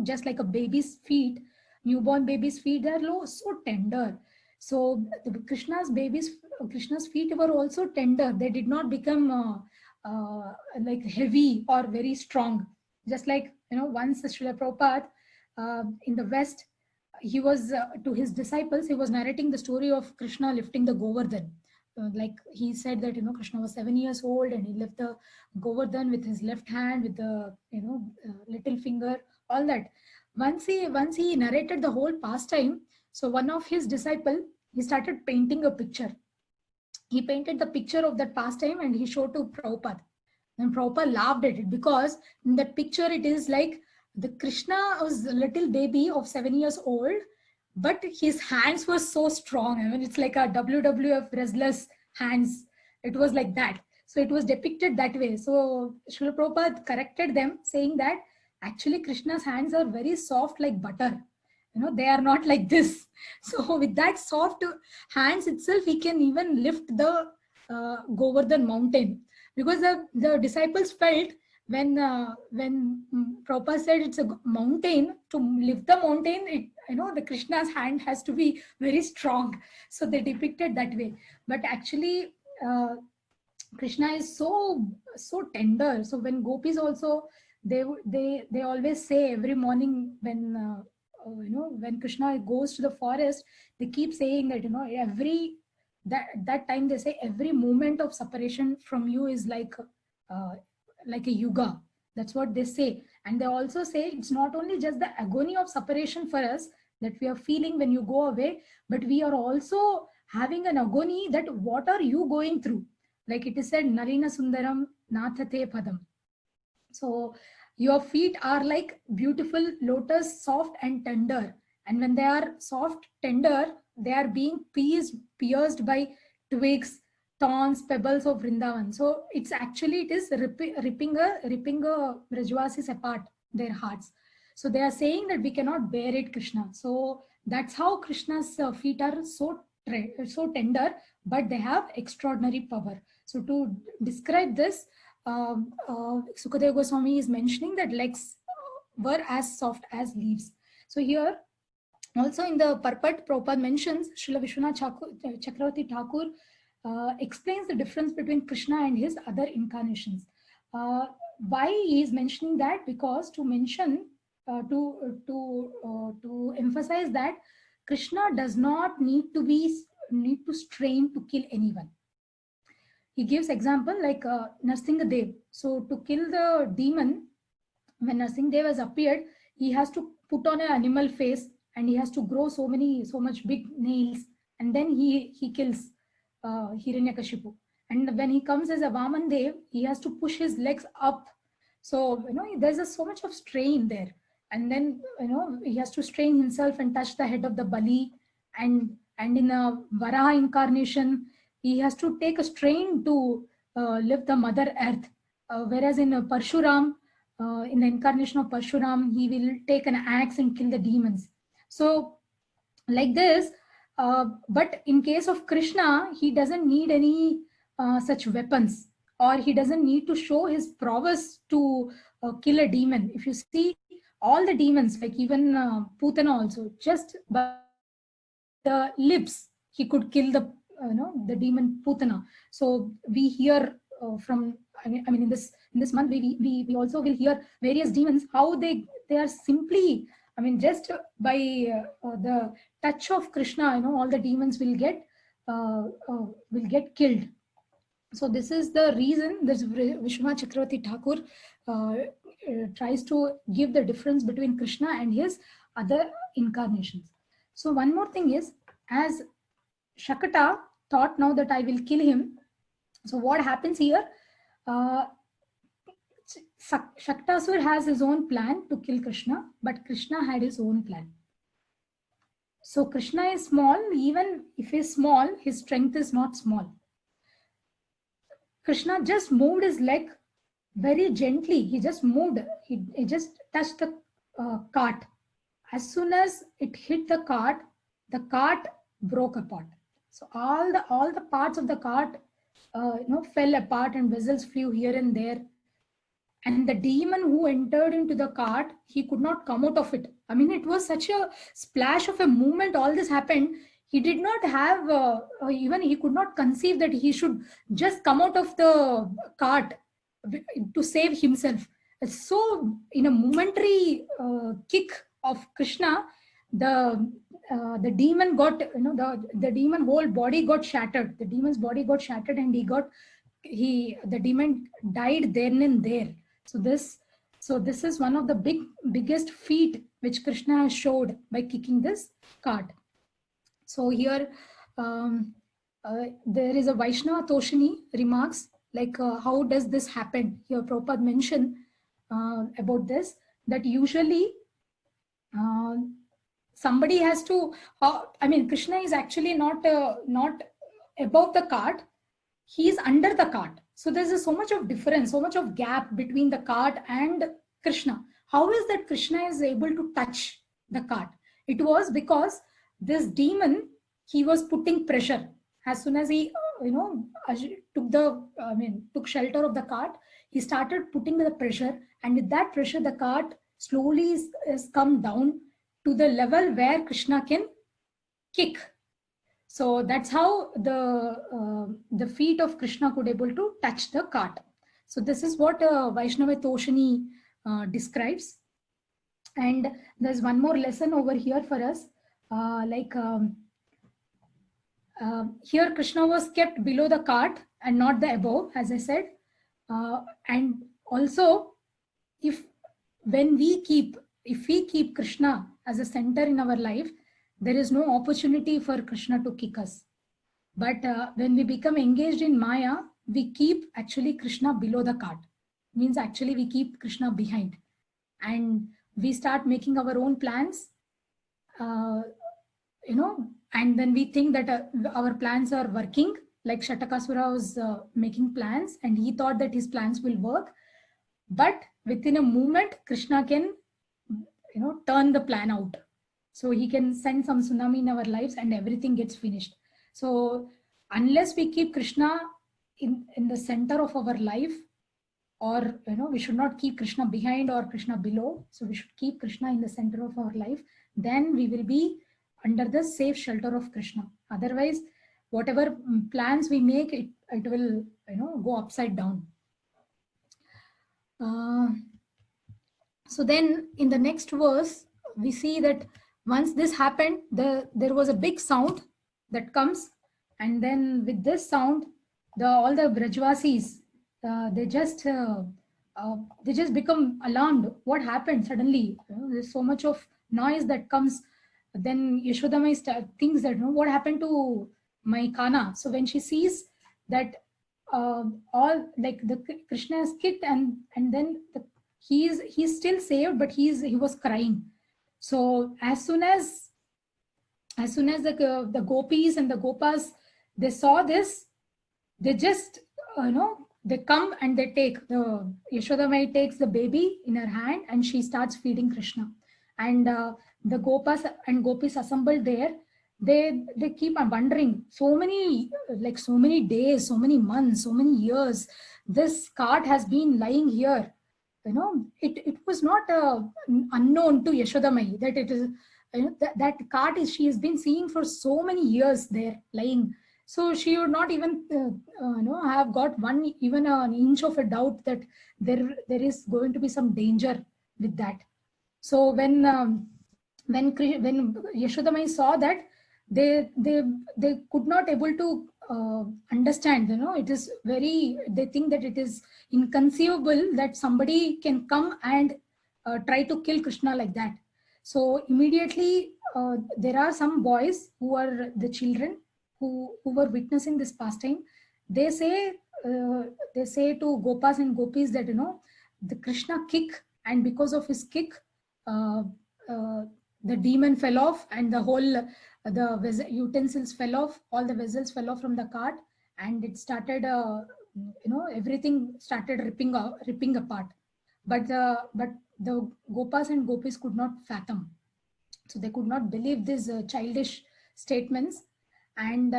just like a baby's feet, newborn baby's feet are so tender. So Krishna's feet were also tender. They did not become like heavy or very strong. Just like, once Srila Prabhupada in the West, he was to his disciples, he was narrating the story of Krishna lifting the Govardhan. Like he said that, Krishna was 7 years old and he left the Govardhan with his left hand, with the, little finger, all that. Once he narrated the whole pastime, so one of his disciple, he started painting a picture. He painted the picture of that pastime and he showed to Prabhupada. And Prabhupada laughed at it, because in that picture it is like the Krishna was a little baby of 7 years old, but his hands were so strong. I mean, it's like a WWF wrestler's hands. It was like that. So it was depicted that way. So Srila Prabhupada corrected them, saying that actually Krishna's hands are very soft like butter. They are not like this. So with that soft hands itself, he can even lift the Govardhan mountain. Because the disciples felt when Prabhupada said it's a mountain, to lift the mountain, the Krishna's hand has to be very strong. So they depicted that way. But actually, Krishna is so tender. So when gopis also, they always say every morning when Krishna goes to the forest, they keep saying that every that time they say every moment of separation from you is like a yuga. That's what they say. And they also say it's not only just the agony of separation for us that we are feeling when you go away, but we are also having an agony that what are you going through? Like it is said, Narina Sundaram Nathate Padam. So your feet are like beautiful lotus, soft and tender. And when they are soft, tender, they are being pierced by twigs, thorns, pebbles of Vrindavan. So it is ripping a Brajvasis apart, their hearts. So they are saying that we cannot bear it, Krishna. So that's how Krishna's feet are so tender, but they have extraordinary power. So to describe this, Sukadeva Goswami is mentioning that legs were as soft as leaves. So here, also in the Purport, Prabhupada mentions, Srila Vishwanath Chakravarti Thakur explains the difference between Krishna and his other incarnations. Why he is mentioning that? Because to mention, to emphasize that Krishna does not need to strain to kill anyone. He gives example like Narsingadev. So to kill the demon, when Narsingadev has appeared, he has to put on an animal face and he has to grow so much big nails, and then he kills Hiranyakashipu. And when he comes as a Vaman Dev, he has to push his legs up. So there's so much of strain there. And then he has to strain himself and touch the head of the Bali. And in a Varaha incarnation, he has to take a strain to lift the Mother Earth. Whereas in Parshuram, in the incarnation of Parshuram, he will take an axe and kill the demons. So like this, but in case of Krishna, he doesn't need any such weapons, or he doesn't need to show his prowess to kill a demon. If you see all the demons, like even Putana also, just by the lips, he could kill the demon Putana. So we hear from, I mean in this month, we also will hear various demons, how they are simply, just by the touch of Krishna, all the demons will get killed. So this is the reason that Vishwanath Chakravarti Thakur tries to give the difference between Krishna and his other incarnations. So one more thing is, as Shakata thought now that I will kill him. So what happens here? Shaktasur has his own plan to kill Krishna, but Krishna had his own plan. So Krishna is small. Even if he is small, his strength is not small. Krishna just moved his leg very gently. He just moved. He just touched the cart. As soon as it hit the cart broke apart. So all the parts of the cart fell apart, and vessels flew here and there. And the demon who entered into the cart, he could not come out of it. It was such a splash of a movement. All this happened. He did not have, even he could not conceive that he should just come out of the cart to save himself. So in a momentary kick of Krishna, the demon got, the demon whole body got shattered. The demon's body got shattered, and the demon died then and there. So this is one of the biggest feat which Krishna has showed by kicking this cart. So here there is a Vaishnava Toshini remarks like how does this happen? Here Prabhupada mentioned about this, that usually somebody has to, Krishna is actually not above the cart, he is under the cart. So there's so much of difference, so much of gap between the cart and Krishna. How is that Krishna is able to touch the cart? It was because this demon, he was putting pressure. As soon as he, took shelter of the cart, he started putting the pressure, and with that pressure, the cart slowly is come down to the level where Krishna can kick. So that's how the feet of Krishna could able to touch the cart. So this is what Vaishnava Toshini describes. And there's one more lesson over here for us. Here Krishna was kept below the cart and not the above, as I said. And also, if we keep Krishna as a center in our life, there is no opportunity for Krishna to kick us. But when we become engaged in Maya, we keep actually Krishna below the cart. Means actually we keep Krishna behind. And we start making our own plans, and then we think that our plans are working. Like Shatakasura was making plans and he thought that his plans will work. But within a moment, Krishna can, turn the plan out. So he can send some tsunami in our lives and everything gets finished. So unless we keep Krishna in the center of our life, or we should not keep Krishna behind or Krishna below. So we should keep Krishna in the center of our life. Then we will be under the safe shelter of Krishna. Otherwise, whatever plans we make, it will go upside down. So then in the next verse, we see that once this happened, there was a big sound that comes, and then with this sound, all the Brajvasis, they just become alarmed. What happened suddenly? There's so much of noise that comes. Then Yashodama thinks that what happened to my Kana? So when she sees that all like the Krishna is kicked, and then he's still saved, but he was crying. So as soon as the gopis and the gopas, they saw this, they just they come and they take the Yashodamai takes the baby in her hand and she starts feeding Krishna. And the gopas and gopis assembled there, they keep on wondering, so many days, so many months, so many years this cart has been lying here. It was not unknown to Yashodamai that it is, that cart is, she has been seeing for so many years there lying. So she would not even have got even an inch of a doubt that there is going to be some danger with that. So when Yashodamai saw that, they could not able to understand. It is they think that it is inconceivable that somebody can come and try to kill Krishna like that. So immediately there are some boys who are the children who were witnessing this pastime. They say to gopas and gopis that the Krishna kick, and because of his kick the demon fell off and the whole utensils fell off, all the vessels fell off from the cart, and it started everything started ripping apart. But the gopas and gopis could not fathom, so they could not believe these childish statements. And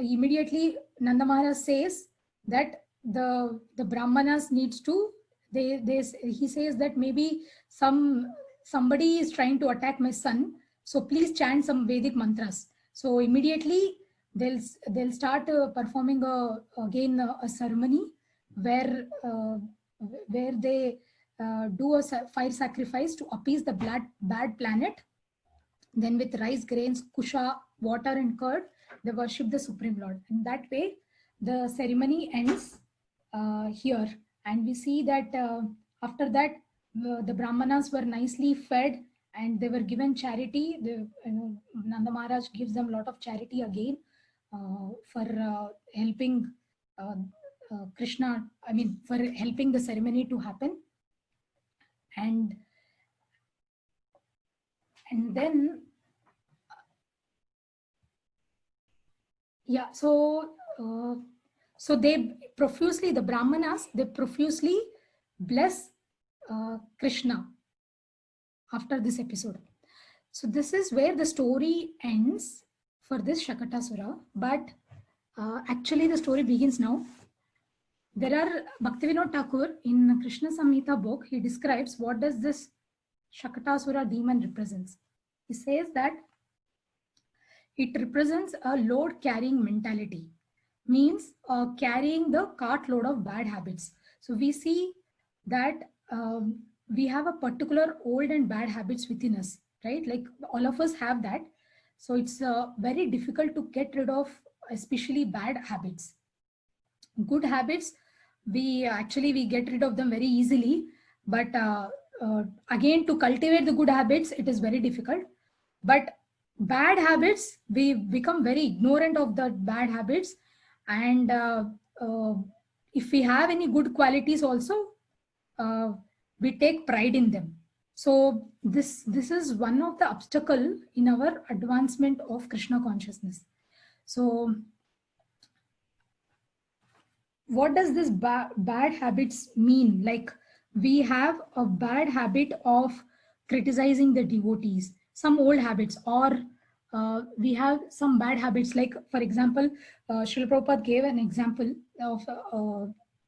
immediately Nanda Maharaj says that the brahmanas needs to, he says that maybe somebody is trying to attack my son, so please chant some Vedic mantras. So immediately they'll start performing again a ceremony where they do a fire sacrifice to appease the bad planet. Then with rice grains, kusha, water and curd, they worship the Supreme Lord. In that way, the ceremony ends here. And we see that after that, the Brahmanas were nicely fed and they were given charity. Nanda Maharaj gives them a lot of charity again for helping Krishna, for helping the ceremony to happen. And And then, yeah, so they profusely, the Brahmanas, they profusely bless Krishna after this episode. So this is where the story ends for this Shakatasura, but actually the story begins now. There are Bhaktivinoda Thakur in Krishna Samhita book, he describes what does this Shakatasura demon represents. He says that it represents a load carrying mentality, means carrying the cartload of bad habits. So we see that we have a particular old and bad habits within us, right? Like all of us have that. So it's very difficult to get rid of, especially bad habits. Good habits, we get rid of them very easily. But again, to cultivate the good habits, it is very difficult. But bad habits, we become very ignorant of the bad habits. And if we have any good qualities also, we take pride in them. So this is one of the obstacle in our advancement of Krishna consciousness. So what does this bad habits mean? Like we have a bad habit of criticizing the devotees, some old habits, or we have some bad habits. Like for example, Srila Prabhupada gave an example of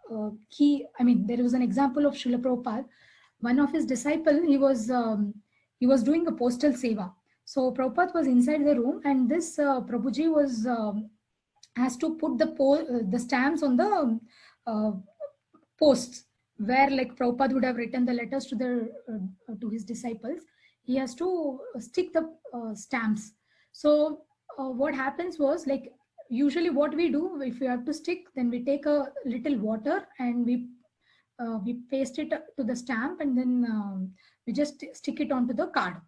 there was an example of Srila Prabhupada. One of his disciple, he was doing a postal seva. So Prabhupada was inside the room, and this Prabhuji was has to put the stamps on the posts where like Prabhupada would have written the letters to his disciples. He has to stick the stamps. So what happens was, like usually what we do, if we have to stick, then we take a little water and we paste it to the stamp, and then we just stick it onto the card.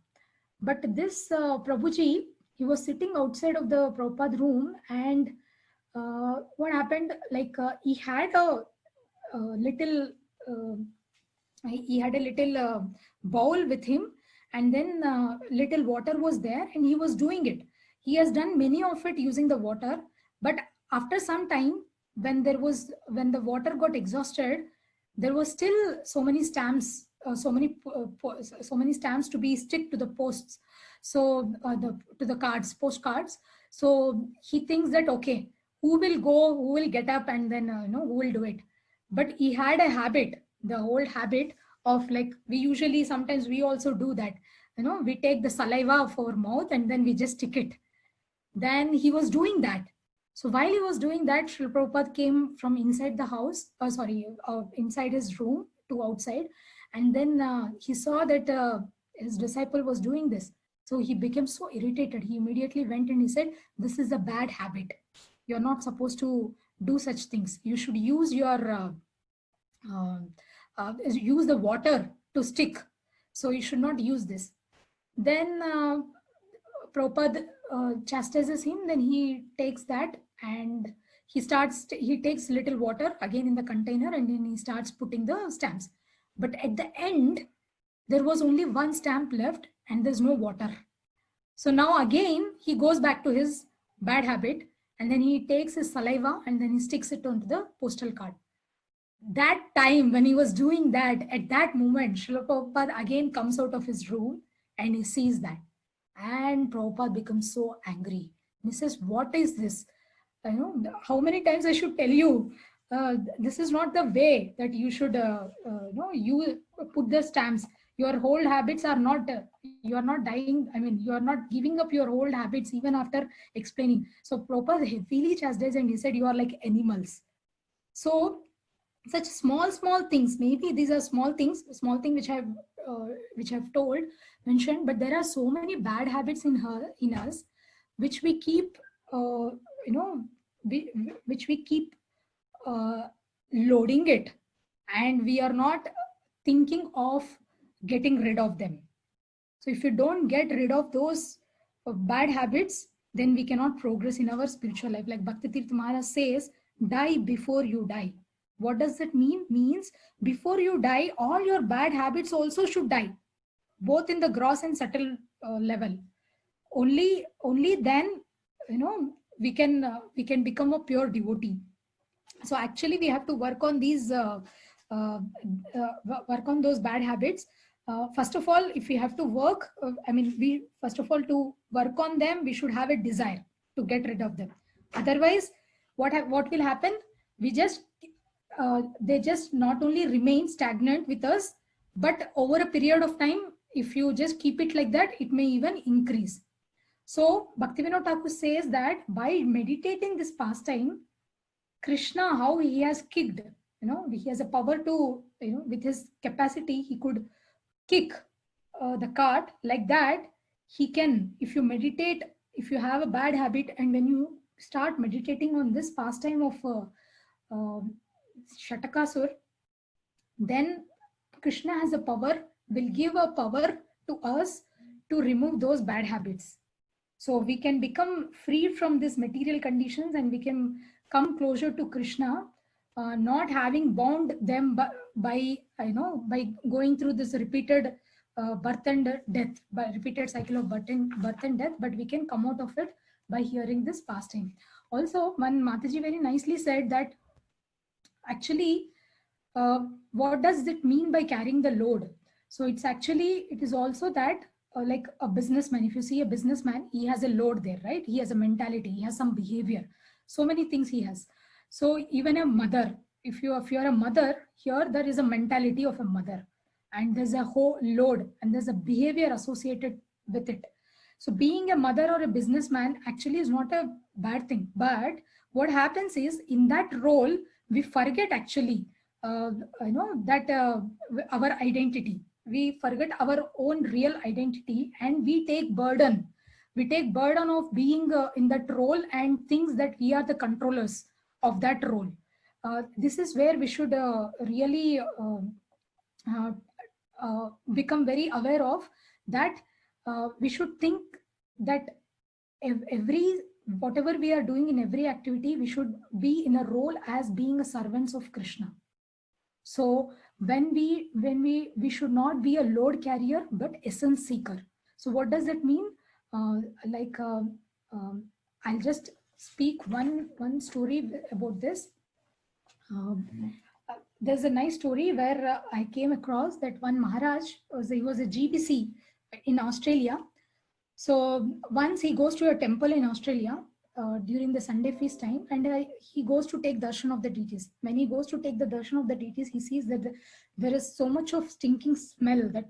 But this Prabhuji, he was sitting outside of the Prabhupada room, and what happened, like he had a little bowl with him, and then little water was there, and he was doing it. He has done many of it using the water, but after some time, when the water got exhausted, there was still so many stamps, so many stamps to be stick to the posts, so to the postcards. So he thinks that, okay, who will get up, and then who will do it. But he had a habit, the old habit of, like, sometimes we also do that, we take the saliva of our mouth and then we just stick it. Then he was doing that. So while he was doing that, Srila Prabhupada came from inside the house, inside his room to outside, and then he saw that his disciple was doing this. So he became so irritated. He immediately went and he said, "This is a bad habit. You're not supposed to do such things. You should use use the water to stick. So you should not use this." Then Prabhupada chastises him. Then he takes that and he takes little water again in the container, and then he starts putting the stamps. But at the end, there was only one stamp left and there's no water. So now again, he goes back to his bad habit, and then he takes his saliva and then he sticks it onto the postal card. That time when he was doing that, at that moment, Srila Prabhupada again comes out of his room and he sees that. And Prabhupada becomes so angry. He says, "What is this? How many times I should tell you? This is not the way that you should, you put the stamps. Your old habits are not, you are not dying. You are not giving up your old habits even after explaining." So Prabhupada heavily chastised and he said, "You are like animals." So such small things, maybe these are small things which I've mentioned, but there are so many bad habits in us, which we keep, which we keep loading it, and we are not thinking of getting rid of them. So if you don't get rid of those bad habits, then we cannot progress in our spiritual life. Like Bhakti Tirtha Maharaj says, "Die before you die." What does that mean? Means before you die, all your bad habits also should die, both in the gross and subtle level. Only then, we can become a pure devotee. So actually we have to work on these work on those bad habits. First of all, if we have to work, we first of all, to work on them, we should have a desire to get rid of them. Otherwise, what will happen? We just they just not only remain stagnant with us, but over a period of time, if you just keep it like that, it may even increase. So Bhaktivinoda Thakur says that by meditating this pastime, Krishna, how he has kicked, he has a power to, with his capacity, he could kick the cart like that. He can, if you meditate, if you have a bad habit, and when you start meditating on this pastime of Shatakasur, then Krishna has a power, will give a power to us to remove those bad habits. So we can become free from these material conditions, and we can come closer to Krishna, not having bound them by going through this repeated birth and death, by repeated cycle of birth and death, but we can come out of it by hearing this pastime. Also, one Mataji very nicely said that actually, what does it mean by carrying the load? So it is also that like a businessman, if you see a businessman, he has a load there, right? He has a mentality, he has some behavior, so many things he has. So even a mother, if you're a mother, here there is a mentality of a mother, and there's a whole load, and there's a behavior associated with it. So being a mother or a businessman actually is not a bad thing, but what happens is, in that role, we forget actually that our identity. We forget our own real identity, and we take burden. We take burden of being in that role, and things that we are the controllers of that role. This is where we should really become very aware of that. We should think that whatever we are doing in every activity, we should be in a role as being a servants of Krishna. So when we should not be a load carrier, but essence seeker. So what does that mean? I'll just speak one story about this. There's a nice story where I came across that one Maharaj he was a GBC in Australia. So once he goes to a temple in Australia during the Sunday feast time, and he goes to take darshan of the deities. When he goes to take the darshan of the deities, he sees that there is so much of stinking smell that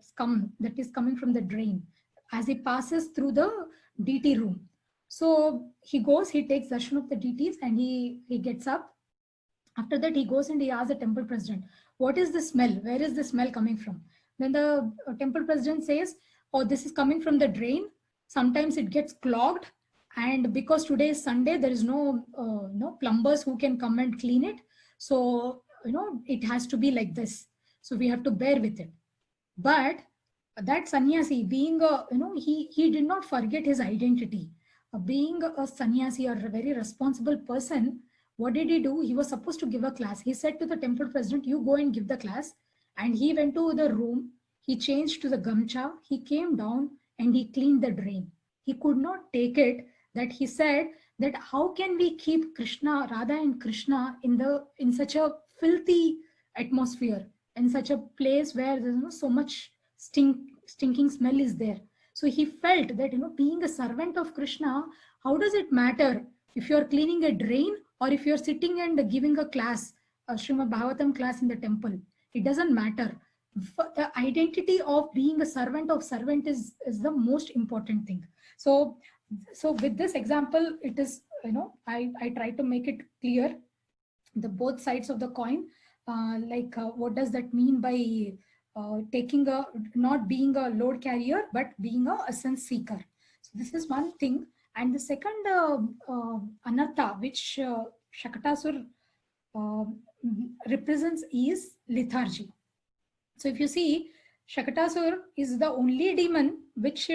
is coming from the drain as he passes through the deity room. So he goes, he takes darshan of the deities, and he gets up. After that, he goes and he asks the temple president, what is the smell? Where is the smell coming from? Then the temple president says, oh, this is coming from the drain. Sometimes it gets clogged, and because today is Sunday, there is no plumbers who can come and clean it. So it has to be like this. So we have to bear with it. But that sannyasi, being he did not forget his identity. Being a sannyasi or a very responsible person, what did he do? He was supposed to give a class. He said to the temple president, you go and give the class. And he went to the room. He changed to the gamcha. He came down and he cleaned the drain. He could not take it that he said that how can we keep Krishna, Radha and Krishna in such a filthy atmosphere, in such a place where there's so much stinking smell is there. So he felt that being a servant of Krishna, how does it matter if you're cleaning a drain or if you're sitting and giving a class, a Srimad Bhagavatam class in the temple? It doesn't matter. The identity of being a servant is the most important thing. So with this example, it is, I try to make it clear the both sides of the coin. What does that mean by not being a load carrier, but being a essence seeker? So this is one thing. And the second anartha, which Shakatasur represents, is lethargy. So if you see, Shakatasur is the only demon which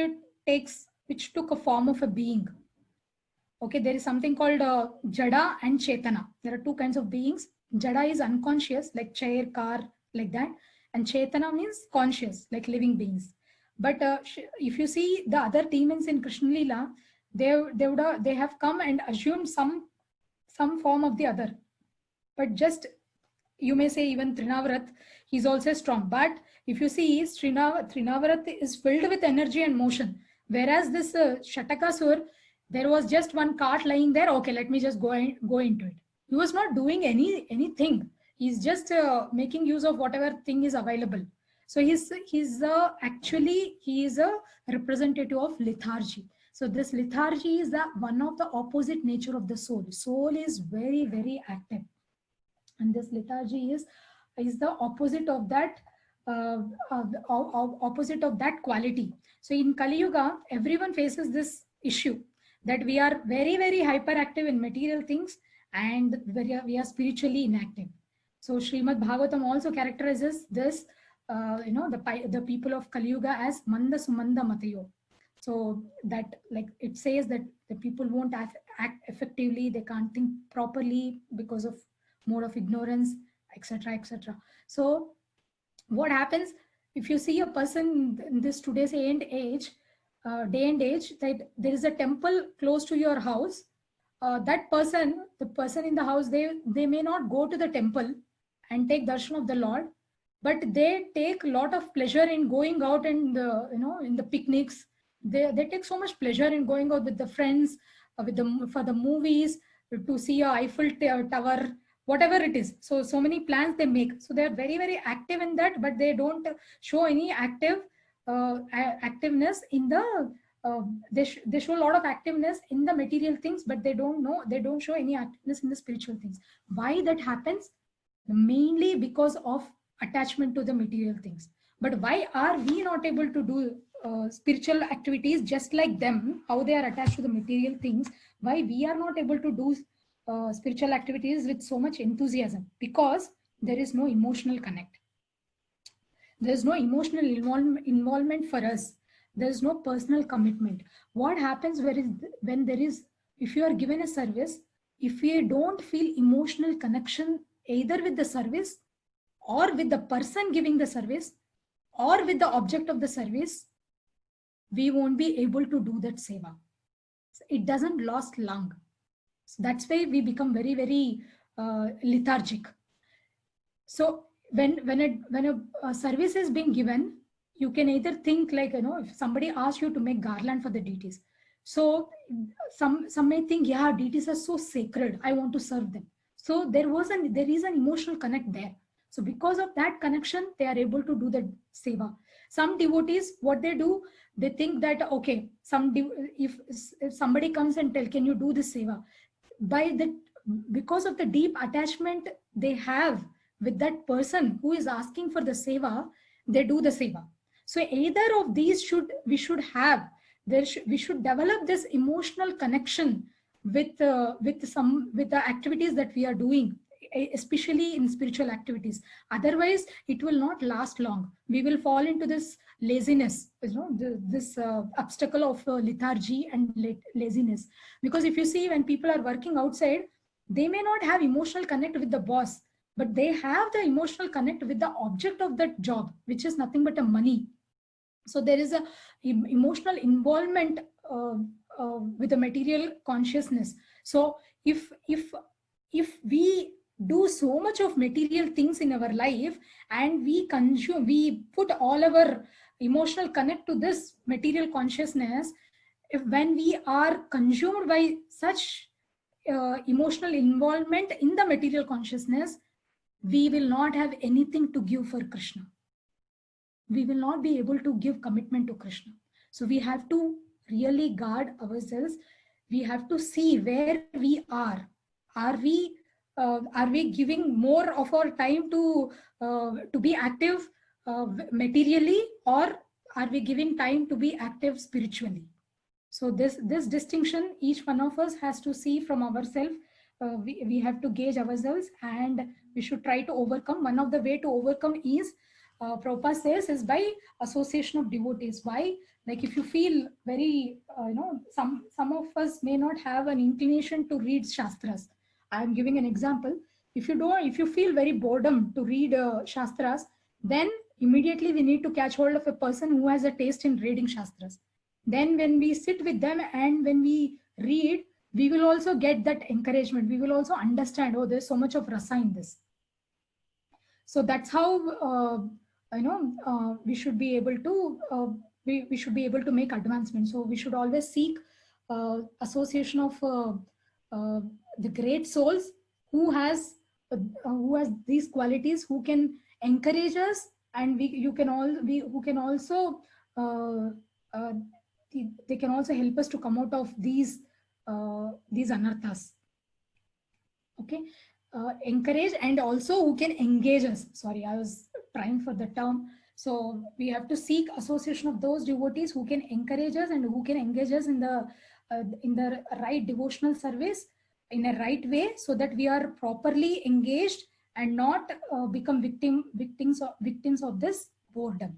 took a form of a being. Okay, there is something called Jada and Chetana. There are two kinds of beings. Jada is unconscious, like chair, car, like that. And Chetana means conscious, like living beings. But if you see the other demons in Krishna Leela, they have come and assumed some form of the other. But just, you may say even Trinavarat, he's also strong. But if you see, Trinavarat is filled with energy and motion. Whereas this Shatakasur, there was just one cart lying there. Okay, let me just go into it. He was not doing anything. He's just making use of whatever thing is available. So he's actually he is a representative of lethargy. So this lethargy is the one of the opposite nature of the soul. Soul is very, very active, and this lethargy is the opposite of that opposite of that quality. So in Kali Yuga, everyone faces this issue that we are very, very hyperactive in material things, and we are spiritually inactive. So Srimad Bhagavatam also characterizes this, the people of Kali Yuga as Manda Sumanda Matayo. So that, like, it says that the people won't act effectively, they can't think properly because of mode of ignorance, etc., etc. So what happens if you see a person in this today's day and age, that there is a temple close to your house, that person, the person in the house, they may not go to the temple and take darshan of the Lord, but they take a lot of pleasure in going out and in the picnics. They take so much pleasure in going out with the friends, for the movies, to see a Eiffel Tower, whatever it is. So many plans they make. So they are very, very active in that, but they don't show any activeness in the they show a lot of activeness in the material things, but they don't show any activeness in the spiritual things. Why that happens? Mainly because of attachment to the material things. But why are we not able to do spiritual activities just like them, how they are attached to the material things? Why we are not able to do spiritual activities with so much enthusiasm? Because there is no emotional connect. There is no emotional involvement for us. There is no personal commitment. What happens when there is, if you are given a service, if you don't feel emotional connection either with the service or with the person giving the service or with the object of the service, we won't be able to do that seva. So it doesn't last long. So that's why we become very, very lethargic. So when a service is being given, you can either think like, if somebody asks you to make garland for the deities, so some may think, yeah, deities are so sacred, I want to serve them. So there is an emotional connect there. So because of that connection, they are able to do the seva. Some devotees, what they do, they think that, okay, if somebody comes and tell, can you do this seva? Because of the deep attachment they have with that person who is asking for the seva, they do the seva. So either of these we should have. We should develop this emotional connection with the activities that we are doing, especially in spiritual activities. Otherwise, it will not last long. We will fall into this laziness, this obstacle of lethargy and laziness. Because if you see, when people are working outside, they may not have emotional connect with the boss, but they have the emotional connect with the object of that job, which is nothing but a money. So there is a emotional involvement with the material consciousness. So if we do so much of material things in our life and we put all our emotional connect to this material consciousness, when we are consumed by such emotional involvement in the material consciousness, we will not have anything to give for Krishna. We will not be able to give commitment to Krishna. So we have to really guard ourselves. We have to see where we are. Are we giving more of our time to be active materially, or are we giving time to be active spiritually? So this distinction, each one of us has to see from ourselves. We have to gauge ourselves, and we should try to overcome. One of the way to overcome is, Prabhupada says, is by association of devotees. Why? Like, if you feel very, some of us may not have an inclination to read Shastras. I am giving an example. If you feel very boredom to read Shastras, then immediately we need to catch hold of a person who has a taste in reading Shastras. Then when we sit with them and when we read, we will also get that encouragement. We will also understand, oh, there's so much of rasa in this. So that's how we should be able to we should be able to make advancements. So we should always seek association of the great souls who has these qualities, who can encourage us, and who can also uh, they can also help us to come out of these anarthas. Okay. Encourage, and also who can engage us. Sorry, I was trying for the term. So we have to seek association of those devotees who can encourage us and who can engage us in the right devotional service in a right way, so that we are properly engaged and not become victims of this boredom.